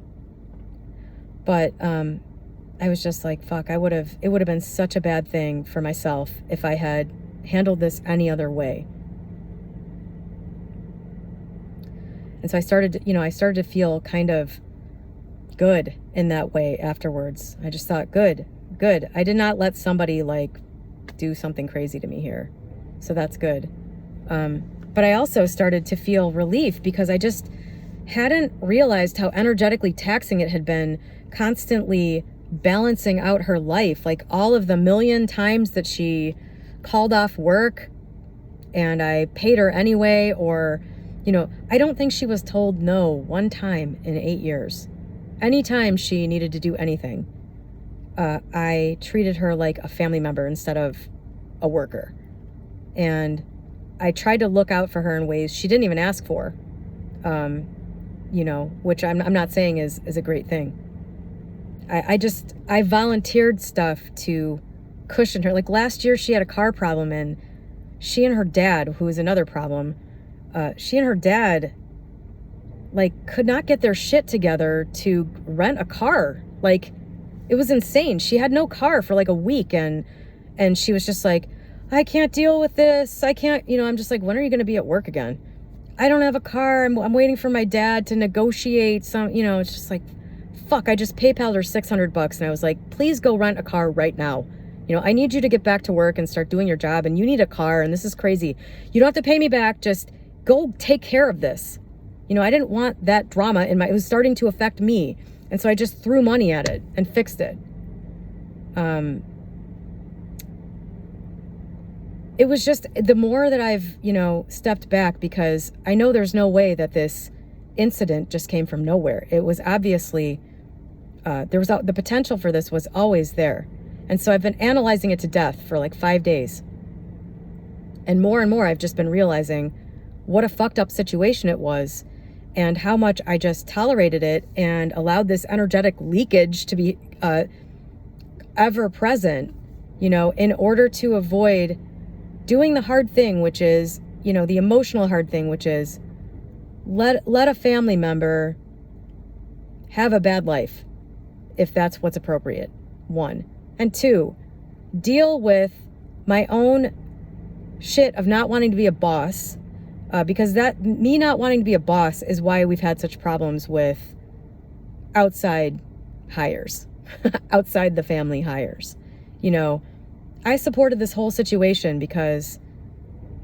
but I was just like, fuck, it would have been such a bad thing for myself if I had handled this any other way. And so I started to feel kind of good in that way afterwards. I just thought, good. I did not let somebody like do something crazy to me here. So that's good. But I also started to feel relief because I just hadn't realized how energetically taxing it had been constantly balancing out her life. Like all of the million times that she called off work and I paid her anyway, or, I don't think she was told no one time in 8 years. Anytime she needed to do anything, I treated her like a family member instead of a worker. And I tried to look out for her in ways she didn't even ask for, which I'm not saying is a great thing. I volunteered stuff to cushion her. Like last year she had a car problem and she and her dad, who is another problem, she and her dad like could not get their shit together to rent a car. Like it was insane. She had no car for like a week and she was just like, I can't deal with this. I can't, I'm just like, when are you going to be at work again? I don't have a car. I'm waiting for my dad to negotiate some, it's just like, fuck, I just PayPal'd her $600 and I was like, please go rent a car right now. I need you to get back to work and start doing your job and you need a car and this is crazy. You don't have to pay me back. Just go take care of this. I didn't want that drama it was starting to affect me. And so I just threw money at it and fixed it. It was just the more that I've, stepped back, because I know there's no way that this incident just came from nowhere. It was obviously, the potential for this was always there. And so I've been analyzing it to death for like 5 days. And more I've just been realizing what a fucked up situation it was and how much I just tolerated it and allowed this energetic leakage to be ever present, in order to avoid doing the hard thing, which is, the emotional hard thing, which is let a family member have a bad life if that's what's appropriate. 1. And 2, deal with my own shit of not wanting to be a boss, because that me not wanting to be a boss is why we've had such problems with outside hires, outside the family hires. You know, I supported this whole situation because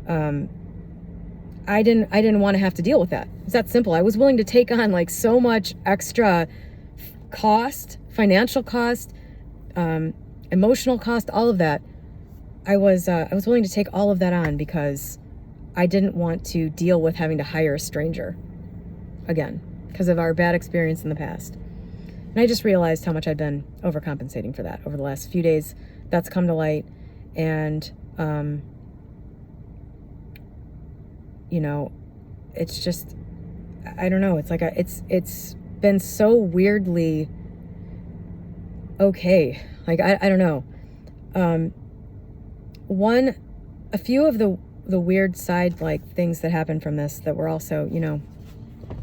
I didn't want to have to deal with that. It's that simple. I was willing to take on like so much extra cost, financial cost, emotional cost, all of that. I was willing to take all of that on because I didn't want to deal with having to hire a stranger again because of our bad experience in the past. And I just realized how much I'd been overcompensating for that over the last few days. That's come to light. And, you know, it's just, I don't know. It's like, it's been so weirdly okay. Like, I don't know. A few of the weird side, like, things that happen from this that were also, you know,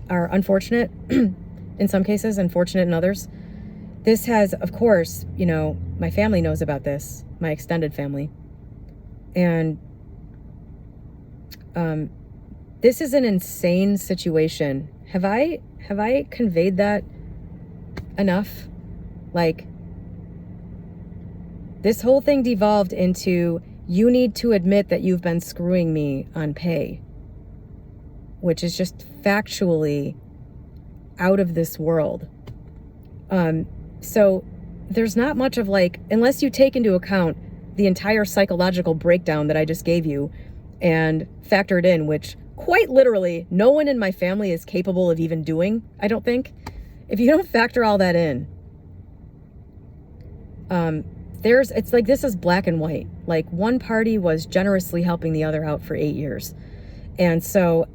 are unfortunate in some cases, unfortunate in others. This has, of course, you know, my family knows about this, my extended family. And this is an insane situation. Have I conveyed that enough? Like, this whole thing devolved into, you need to admit that you've been screwing me on pay, which is just factually out of this world. So there's not much of, like, unless you take into account the entire psychological breakdown that I just gave you and factor it in, which quite literally no one in my family is capable of even doing, I don't think. If you don't factor all that in, it's like, this is black and white. Like, one party was generously helping the other out for 8 years. And so,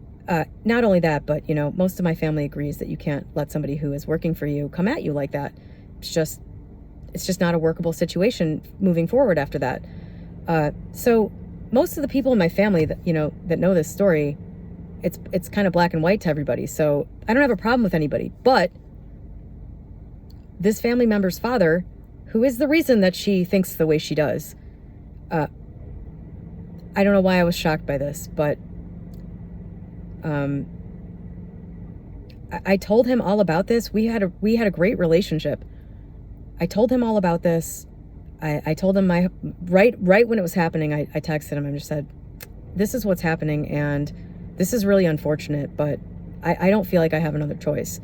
not only that, but, you know, most of my family agrees that you can't let somebody who is working for you come at you like that. It's just not a workable situation moving forward after that. So most of the people in my family that, you know, that know this story, it's kind of black and white to everybody. So I don't have a problem with anybody, but this family member's father, who is the reason that she thinks the way she does, I don't know why I was shocked by this, but I told him all about this. We had a great relationship. I told him all about this. I told him right when it was happening, I texted him and just said, this is what's happening, and this is really unfortunate, but I don't feel like I have another choice.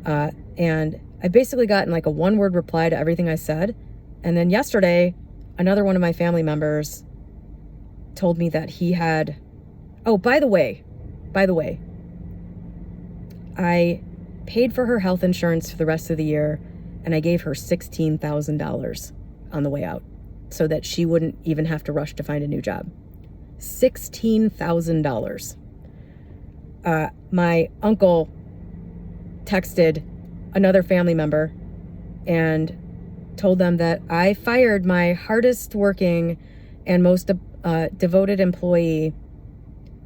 And I basically gotten like a one-word reply to everything I said. And then yesterday, another one of my family members told me that he had, oh, by the way, I paid for her health insurance for the rest of the year, and I gave her $16,000 on the way out so that she wouldn't even have to rush to find a new job. $16,000. My uncle texted another family member and told them that I fired my hardest working and most devoted employee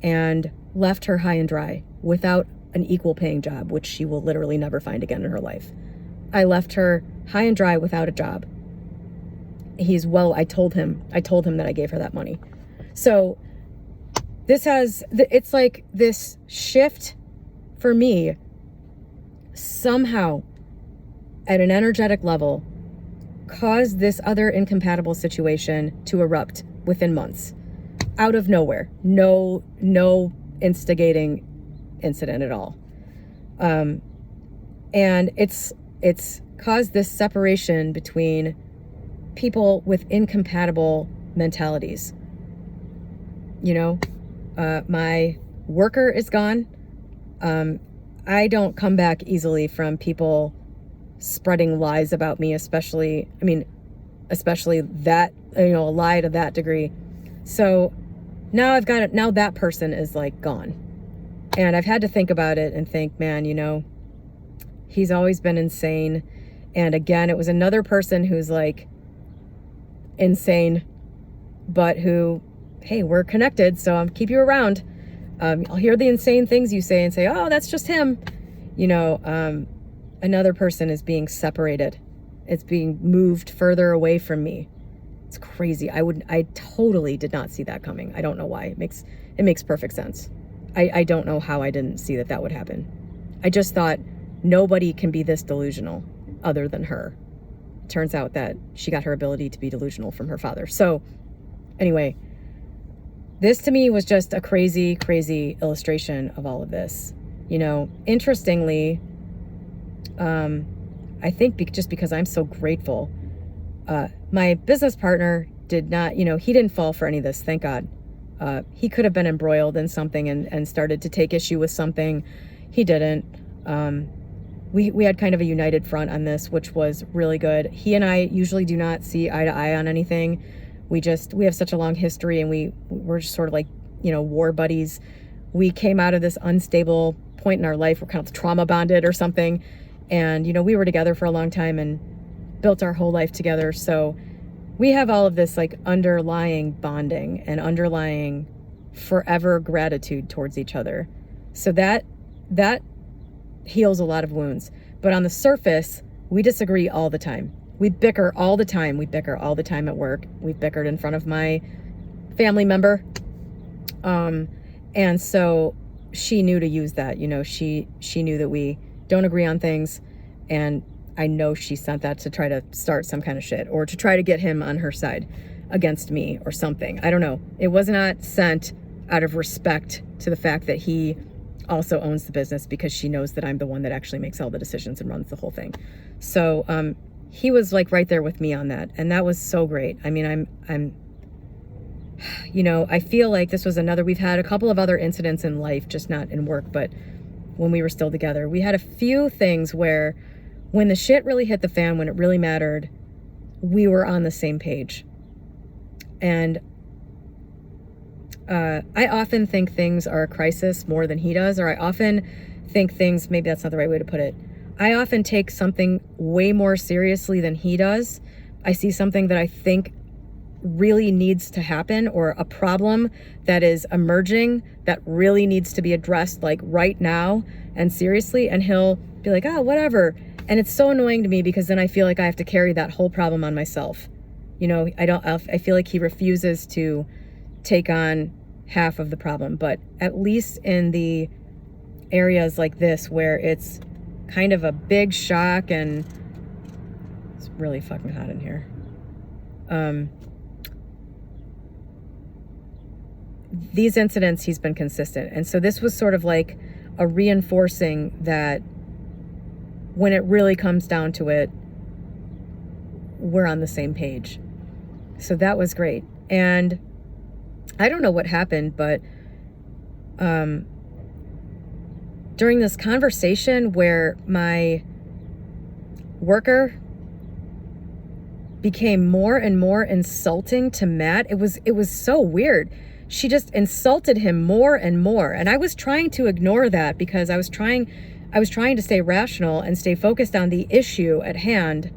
and left her high and dry without an equal paying job, which she will literally never find again in her life. I left her high and dry without a job. I told him that I gave her that money. So it's like this shift for me somehow at an energetic level caused this other incompatible situation to erupt within months, out of nowhere. No instigating incident at all. And it's caused this separation between people with incompatible mentalities. You know, my worker is gone. I don't come back easily from people spreading lies about me, especially that, you know, a lie to that degree. So now now that person is like gone. And I've had to think about it and think, man, you know, he's always been insane. And again, it was another person who's like insane, but who, hey, we're connected, so I'll keep you around. I'll hear the insane things you say and say, oh, that's just him. Another person is being separated. It's being moved further away from me. It's crazy. I totally did not see that coming. I don't know why. It makes perfect sense. I don't know how I didn't see that would happen. I just thought nobody can be this delusional other than her. Turns out that she got her ability to be delusional from her father. So anyway, this to me was just a crazy, crazy illustration of all of this. Interestingly, I think just because I'm so grateful, my business partner did not, he didn't fall for any of this, thank God. He could have been embroiled in something and started to take issue with something. He didn't. We had kind of a united front on this, which was really good. He and I usually do not see eye to eye on anything. We have such a long history, and we're just sort of like, war buddies. We came out of this unstable point in our life. We're kind of trauma bonded or something. And, we were together for a long time and built our whole life together. So we have all of this like underlying bonding and underlying forever gratitude towards each other. So that heals a lot of wounds. But on the surface, we disagree all the time. We bicker all the time. We bicker all the time at work. We've bickered in front of my family member. And so she knew to use that. She knew that we don't agree on things. And I know she sent that to try to start some kind of shit or to try to get him on her side against me or something. I don't know. It was not sent out of respect to the fact that he also owns the business, because she knows that I'm the one that actually makes all the decisions and runs the whole thing. So, he was like right there with me on that. And that was so great. I mean, I feel like this was we've had a couple of other incidents in life, just not in work, but when we were still together, we had a few things where when the shit really hit the fan, when it really mattered, we were on the same page. And I often think things are a crisis more than he does, or I often think things, maybe that's not the right way to put it. I often take something way more seriously than he does. I see something that I think really needs to happen, or a problem that is emerging that really needs to be addressed like right now and seriously, and he'll be like, oh, whatever. And it's so annoying to me, because then I feel like I have to carry that whole problem on myself. I feel like he refuses to take on half of the problem. But at least in the areas like this where it's kind of a big shock, and it's really fucking hot in here. These incidents, he's been consistent. And so this was sort of like a reinforcing that when it really comes down to it, we're on the same page. So that was great. And I don't know what happened, but during this conversation where my worker became more and more insulting to Matt, it was so weird. She just insulted him more and more. And I was trying to ignore that, because I was trying to stay rational and stay focused on the issue at hand,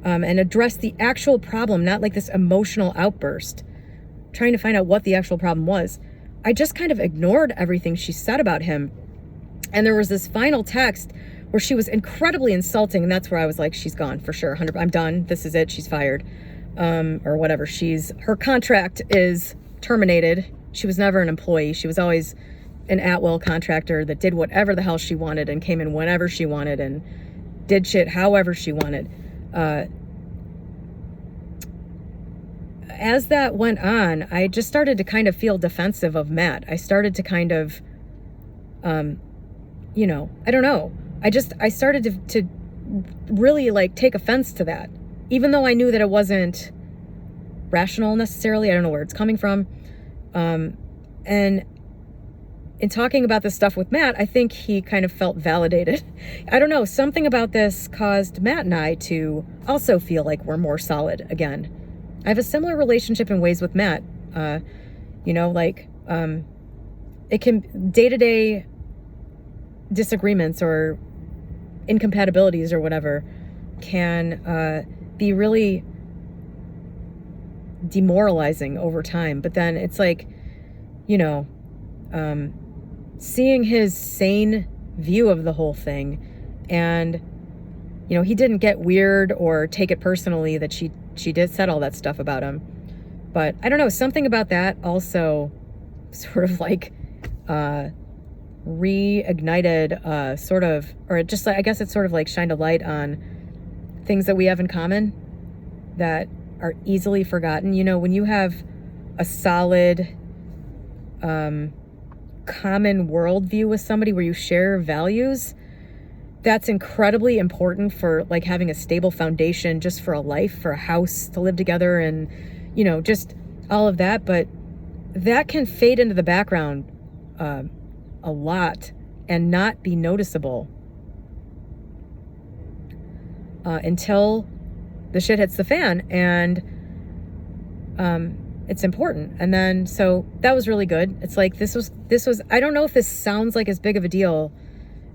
and address the actual problem, not like this emotional outburst, trying to find out what the actual problem was. I just kind of ignored everything she said about him. And there was this final text where she was incredibly insulting, and that's where I was like, she's gone for sure. 100%. I'm done. This is it. She's fired. Or whatever. Her contract is terminated. She was never an employee. She was always an at-will contractor that did whatever the hell she wanted and came in whenever she wanted and did shit however she wanted. As that went on, I just started to kind of feel defensive of Matt. I started to kind of, I don't know. I started to really like take offense to that, even though I knew that it wasn't rational necessarily. I don't know where it's coming from. And in talking about this stuff with Matt, I think he kind of felt validated. I don't know, something about this caused Matt and I to also feel like we're more solid again. I have a similar relationship in ways with Matt. It can, day-to-day disagreements or incompatibilities or whatever can be really demoralizing over time. But then it's like, seeing his sane view of the whole thing. And, you know, he didn't get weird or take it personally that she did said all that stuff about him. But I don't know, something about that also sort of like reignited sort of, or just like, I guess it sort of like shined a light on things that we have in common that are easily forgotten. You know, when you have a solid common worldview with somebody where you share values, that's incredibly important for like having a stable foundation just for a life, for a house to live together, and, you know, just all of that. But that can fade into the background a lot and not be noticeable until the shit hits the fan. And it's important. And then, so that was really good. It's like, this was, I don't know if this sounds like as big of a deal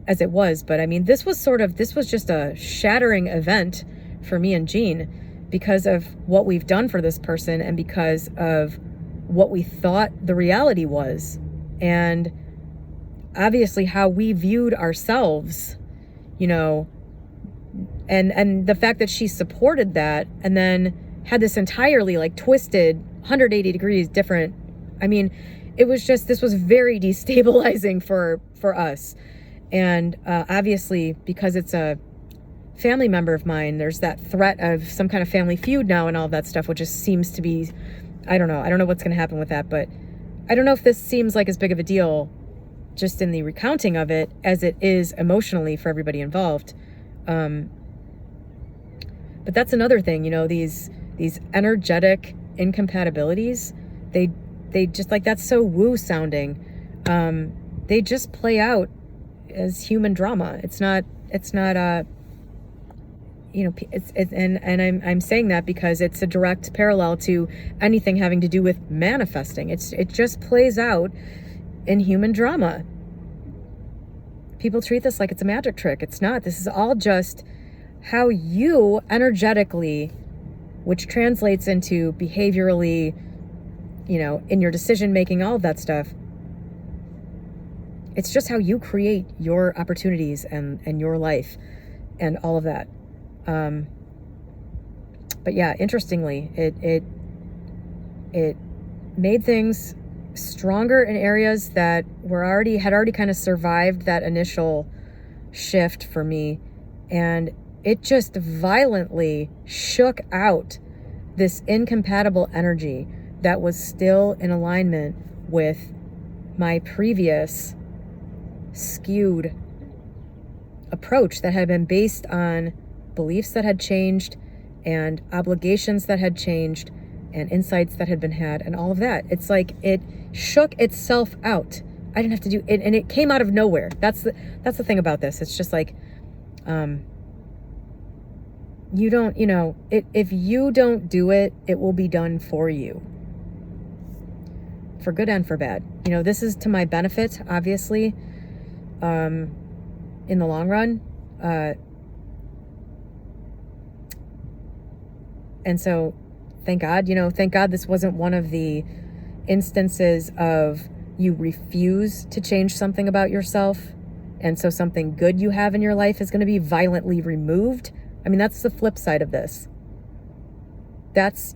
as it was, but I mean, this was just a shattering event for me and Jean because of what we've done for this person and because of what we thought the reality was. And obviously how we viewed ourselves, you know, and the fact that she supported that and then had this entirely like twisted 180 degrees different. I mean, it was just, this was very destabilizing for us. And obviously, because it's a family member of mine, there's that threat of some kind of family feud now and all that stuff, which just seems to be, I don't know what's going to happen with that, but I don't know if this seems like as big of a deal just in the recounting of it as it is emotionally for everybody involved. But that's another thing, you know, these energetic incompatibilities, they just, like, that's so woo sounding. They just play out as human drama. It's not you know, and I'm saying that because it's a direct parallel to anything having to do with manifesting. It just plays out in human drama. People treat this like it's a magic trick. It's not. This is all just how you energetically, which translates into behaviorally, you know, in your decision making, all of that stuff. It's just how you create your opportunities and your life and all of that. But yeah, interestingly, it made things stronger in areas that had already kind of survived that initial shift for me. And it just violently shook out this incompatible energy that was still in alignment with my previous skewed approach that had been based on beliefs that had changed and obligations that had changed and insights that had been had and all of that. It's like it shook itself out. I didn't have to do it, and it came out of nowhere. That's the thing about this. It's just like, you don't, you know, if you don't do it, it will be done for you. For good and for bad. You know, this is to my benefit, obviously, in the long run. And so, thank God this wasn't one of the instances of you refuse to change something about yourself, and so something good you have in your life is going to be violently removed. I mean, that's the flip side of this. That's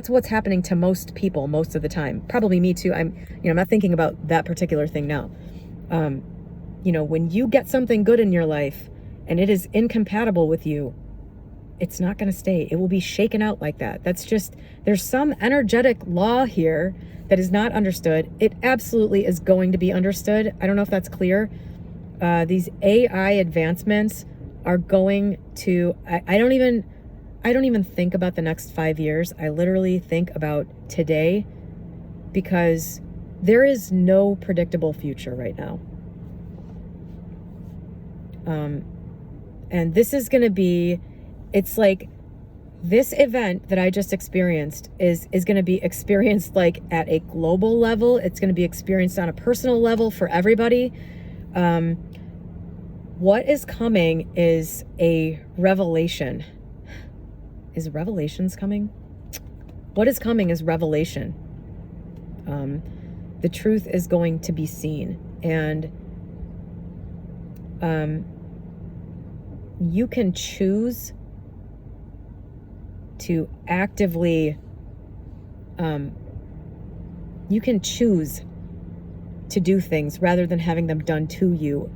what's happening to most people most of the time. Probably me too. I'm not thinking about that particular thing now. You know, when you get something good in your life and it is incompatible with you, it's not going to stay. It will be shaken out like that. That's just, there's some energetic law here that is not understood. It absolutely is going to be understood. I don't know if that's clear. These AI advancements are going to, I don't even think about the next 5 years. I literally think about today, because there is no predictable future right now. And this is going to be, it's like this event that I just experienced is going to be experienced like at a global level. It's going to be experienced on a personal level for everybody. What is coming is a revelation. Is revelations coming? What is coming is revelation. the truth is going to be seen. And you can choose to actively, you can choose to do things rather than having them done to you,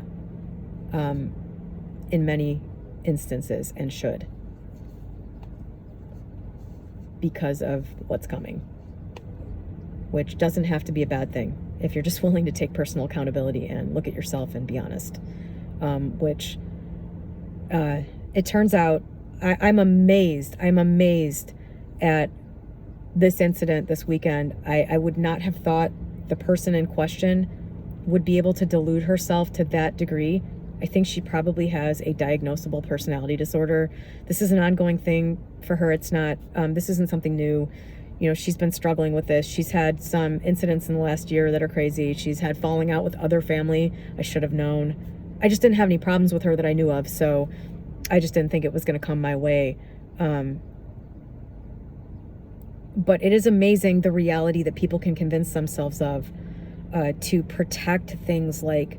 in many instances, and should, because of what's coming, which doesn't have to be a bad thing if you're just willing to take personal accountability and look at yourself and be honest. Which it turns out I'm amazed at this incident this weekend. I would not have thought the person in question would be able to delude herself to that degree. I think she probably has a diagnosable personality disorder. This is an ongoing thing for her. It's not, this isn't something new. You know, she's been struggling with this. She's had some incidents in the last year that are crazy. She's had falling out with other family. I should have known. I just didn't have any problems with her that I knew of, so I just didn't think it was going to come my way. But it is amazing the reality that people can convince themselves of to protect things like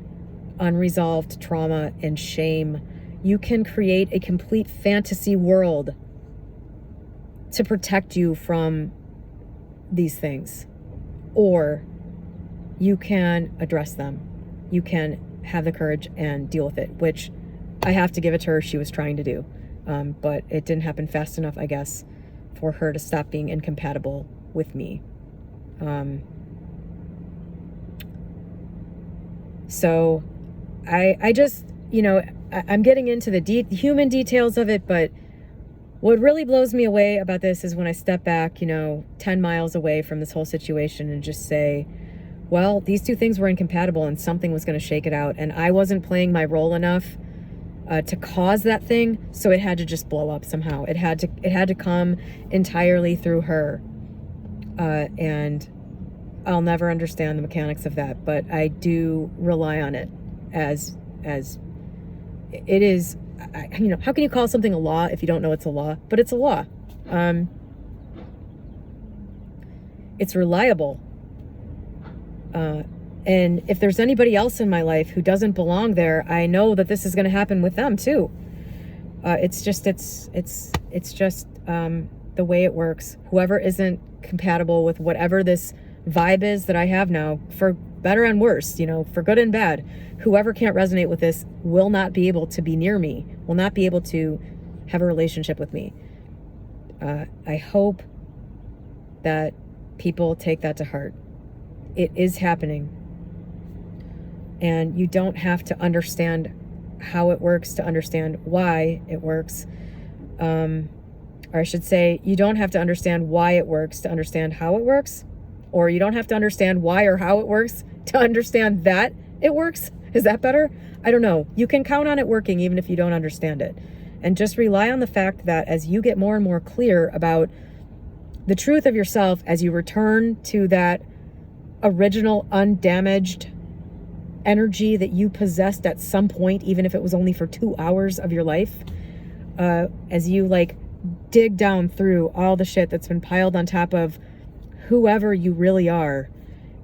unresolved trauma and shame. You can create a complete fantasy world to protect you from these things, or you can address them. You can have the courage and deal with it, which I have to give it to her. She was trying to do, but it didn't happen fast enough, I guess, for her to stop being incompatible with me. So I just, you know, I'm getting into the human details of it, but what really blows me away about this is when I step back, 10 miles away from this whole situation and just say, well, these two things were incompatible and something was going to shake it out. And I wasn't playing my role enough to cause that thing. So it had to just blow up somehow. It had to come entirely through her. And I'll never understand the mechanics of that, but I do rely on it as it is. How can you call something a law if you don't know it's a law? But it's a law. It's reliable. And if there's anybody else in my life who doesn't belong there, I know that this is going to happen with them too. It's just the way it works. Whoever isn't compatible with whatever this vibe is that I have now, for better and worse, for good and bad, whoever can't resonate with this will not be able to be near me, will not be able to have a relationship with me. I hope that people take that to heart. It is happening. And you don't have to understand how it works to understand why it works. Or I should say, you don't have to understand why it works to understand how it works. Or you don't have to understand why or how it works to understand that it works. Is that better? I don't know. You can count on it working even if you don't understand it. And just rely on the fact that as you get more and more clear about the truth of yourself, as you return to that original undamaged energy that you possessed at some point, even if it was only for 2 hours of your life, as you dig down through all the shit that's been piled on top of whoever you really are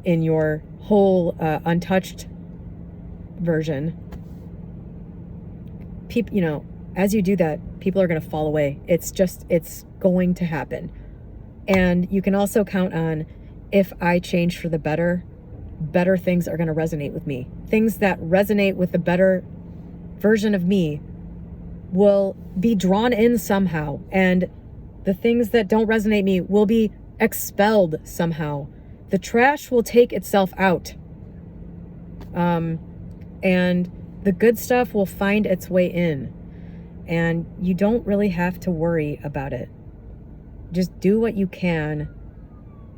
in your whole untouched version, people, as you do that, people are going to fall away. It's going to happen. And you can also count on, if I change for the better things are going to resonate with me. Things that resonate with the better version of me will be drawn in somehow. And the things that don't resonate me will be expelled somehow. The trash will take itself out. And the good stuff will find its way in. And you don't really have to worry about it. Just do what you can.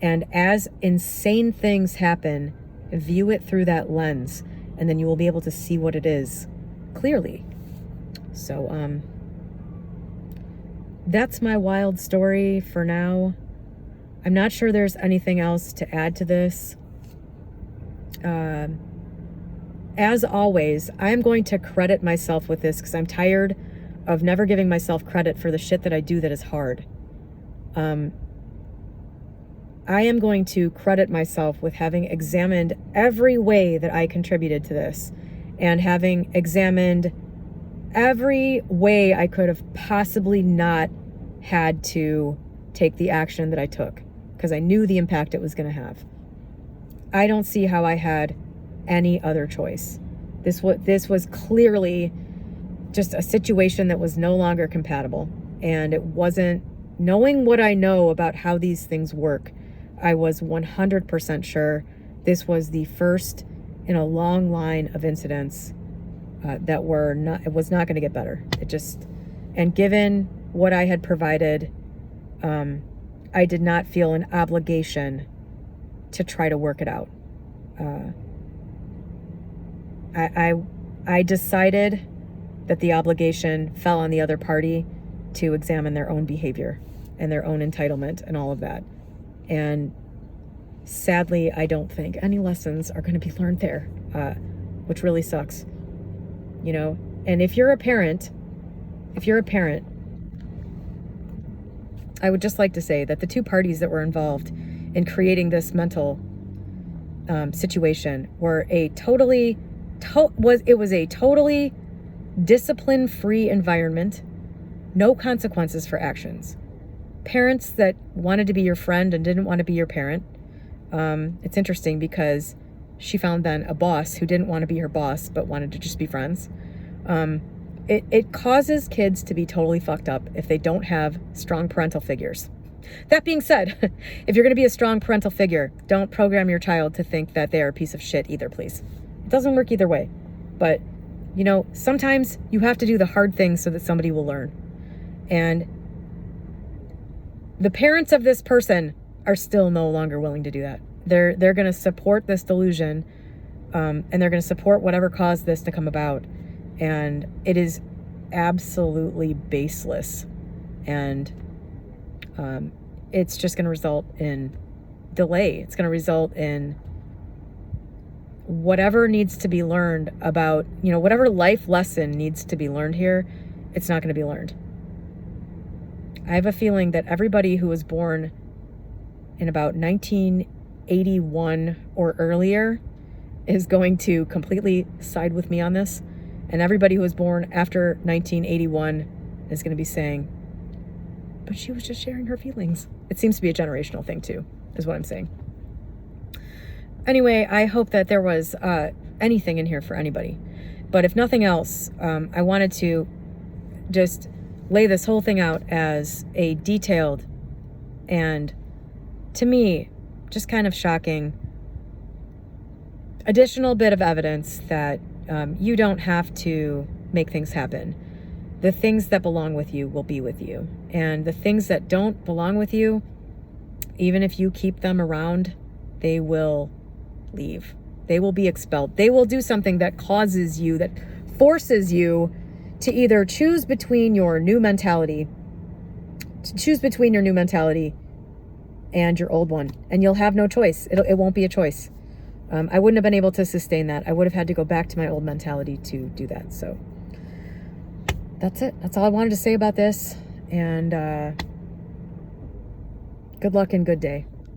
And as insane things happen, view it through that lens, and then you will be able to see what it is clearly. So, that's my wild story for now. I'm not sure there's anything else to add to this. As always, I'm going to credit myself with this because I'm tired of never giving myself credit for the shit that I do that is hard. I am going to credit myself with having examined every way that I contributed to this, and having examined every way I could have possibly not had to take the action that I took, because I knew the impact it was going to have. I don't see how I had any other choice. This was clearly just a situation that was no longer compatible, and it wasn't. Knowing what I know about how these things work, I was 100% sure this was the first in a long line of incidents that were not. It was not going to get better. And given what I had provided, I did not feel an obligation to try to work it out. I decided that the obligation fell on the other party to examine their own behavior and their own entitlement and all of that. And sadly, I don't think any lessons are going to be learned there, which really sucks. And if you're a parent, I would just like to say that the two parties that were involved in creating this mental situation were a totally discipline-free environment, no consequences for actions. Parents that wanted to be your friend and didn't want to be your parent. It's interesting because she found then a boss who didn't want to be her boss but wanted to just be friends. It causes kids to be totally fucked up if they don't have strong parental figures. That being said, if you're going to be a strong parental figure, don't program your child to think that they are a piece of shit either, please. It doesn't work either way. But, sometimes you have to do the hard things so that somebody will learn. And the parents of this person are still no longer willing to do that. They're going to support this delusion, and they're going to support whatever caused this to come about. And it is absolutely baseless. And it's just going to result in delay. It's going to result in whatever needs to be learned about, whatever life lesson needs to be learned here, it's not going to be learned. I have a feeling that everybody who was born in about 1981 or earlier is going to completely side with me on this. And everybody who was born after 1981 is going to be saying, but she was just sharing her feelings. It seems to be a generational thing too, is what I'm saying. Anyway, I hope that there was anything in here for anybody. But if nothing else, I wanted to just lay this whole thing out as a detailed and, to me, just kind of shocking additional bit of evidence that you don't have to make things happen. The things that belong with you will be with you. And the things that don't belong with you, even if you keep them around, they will leave. They will be expelled. They will do something that causes you, that forces you to either choose between your new mentality, and your old one. And you'll have no choice. It won't be a choice. I wouldn't have been able to sustain that. I would have had to go back to my old mentality to do that. So that's it. That's all I wanted to say about this. And good luck and good day.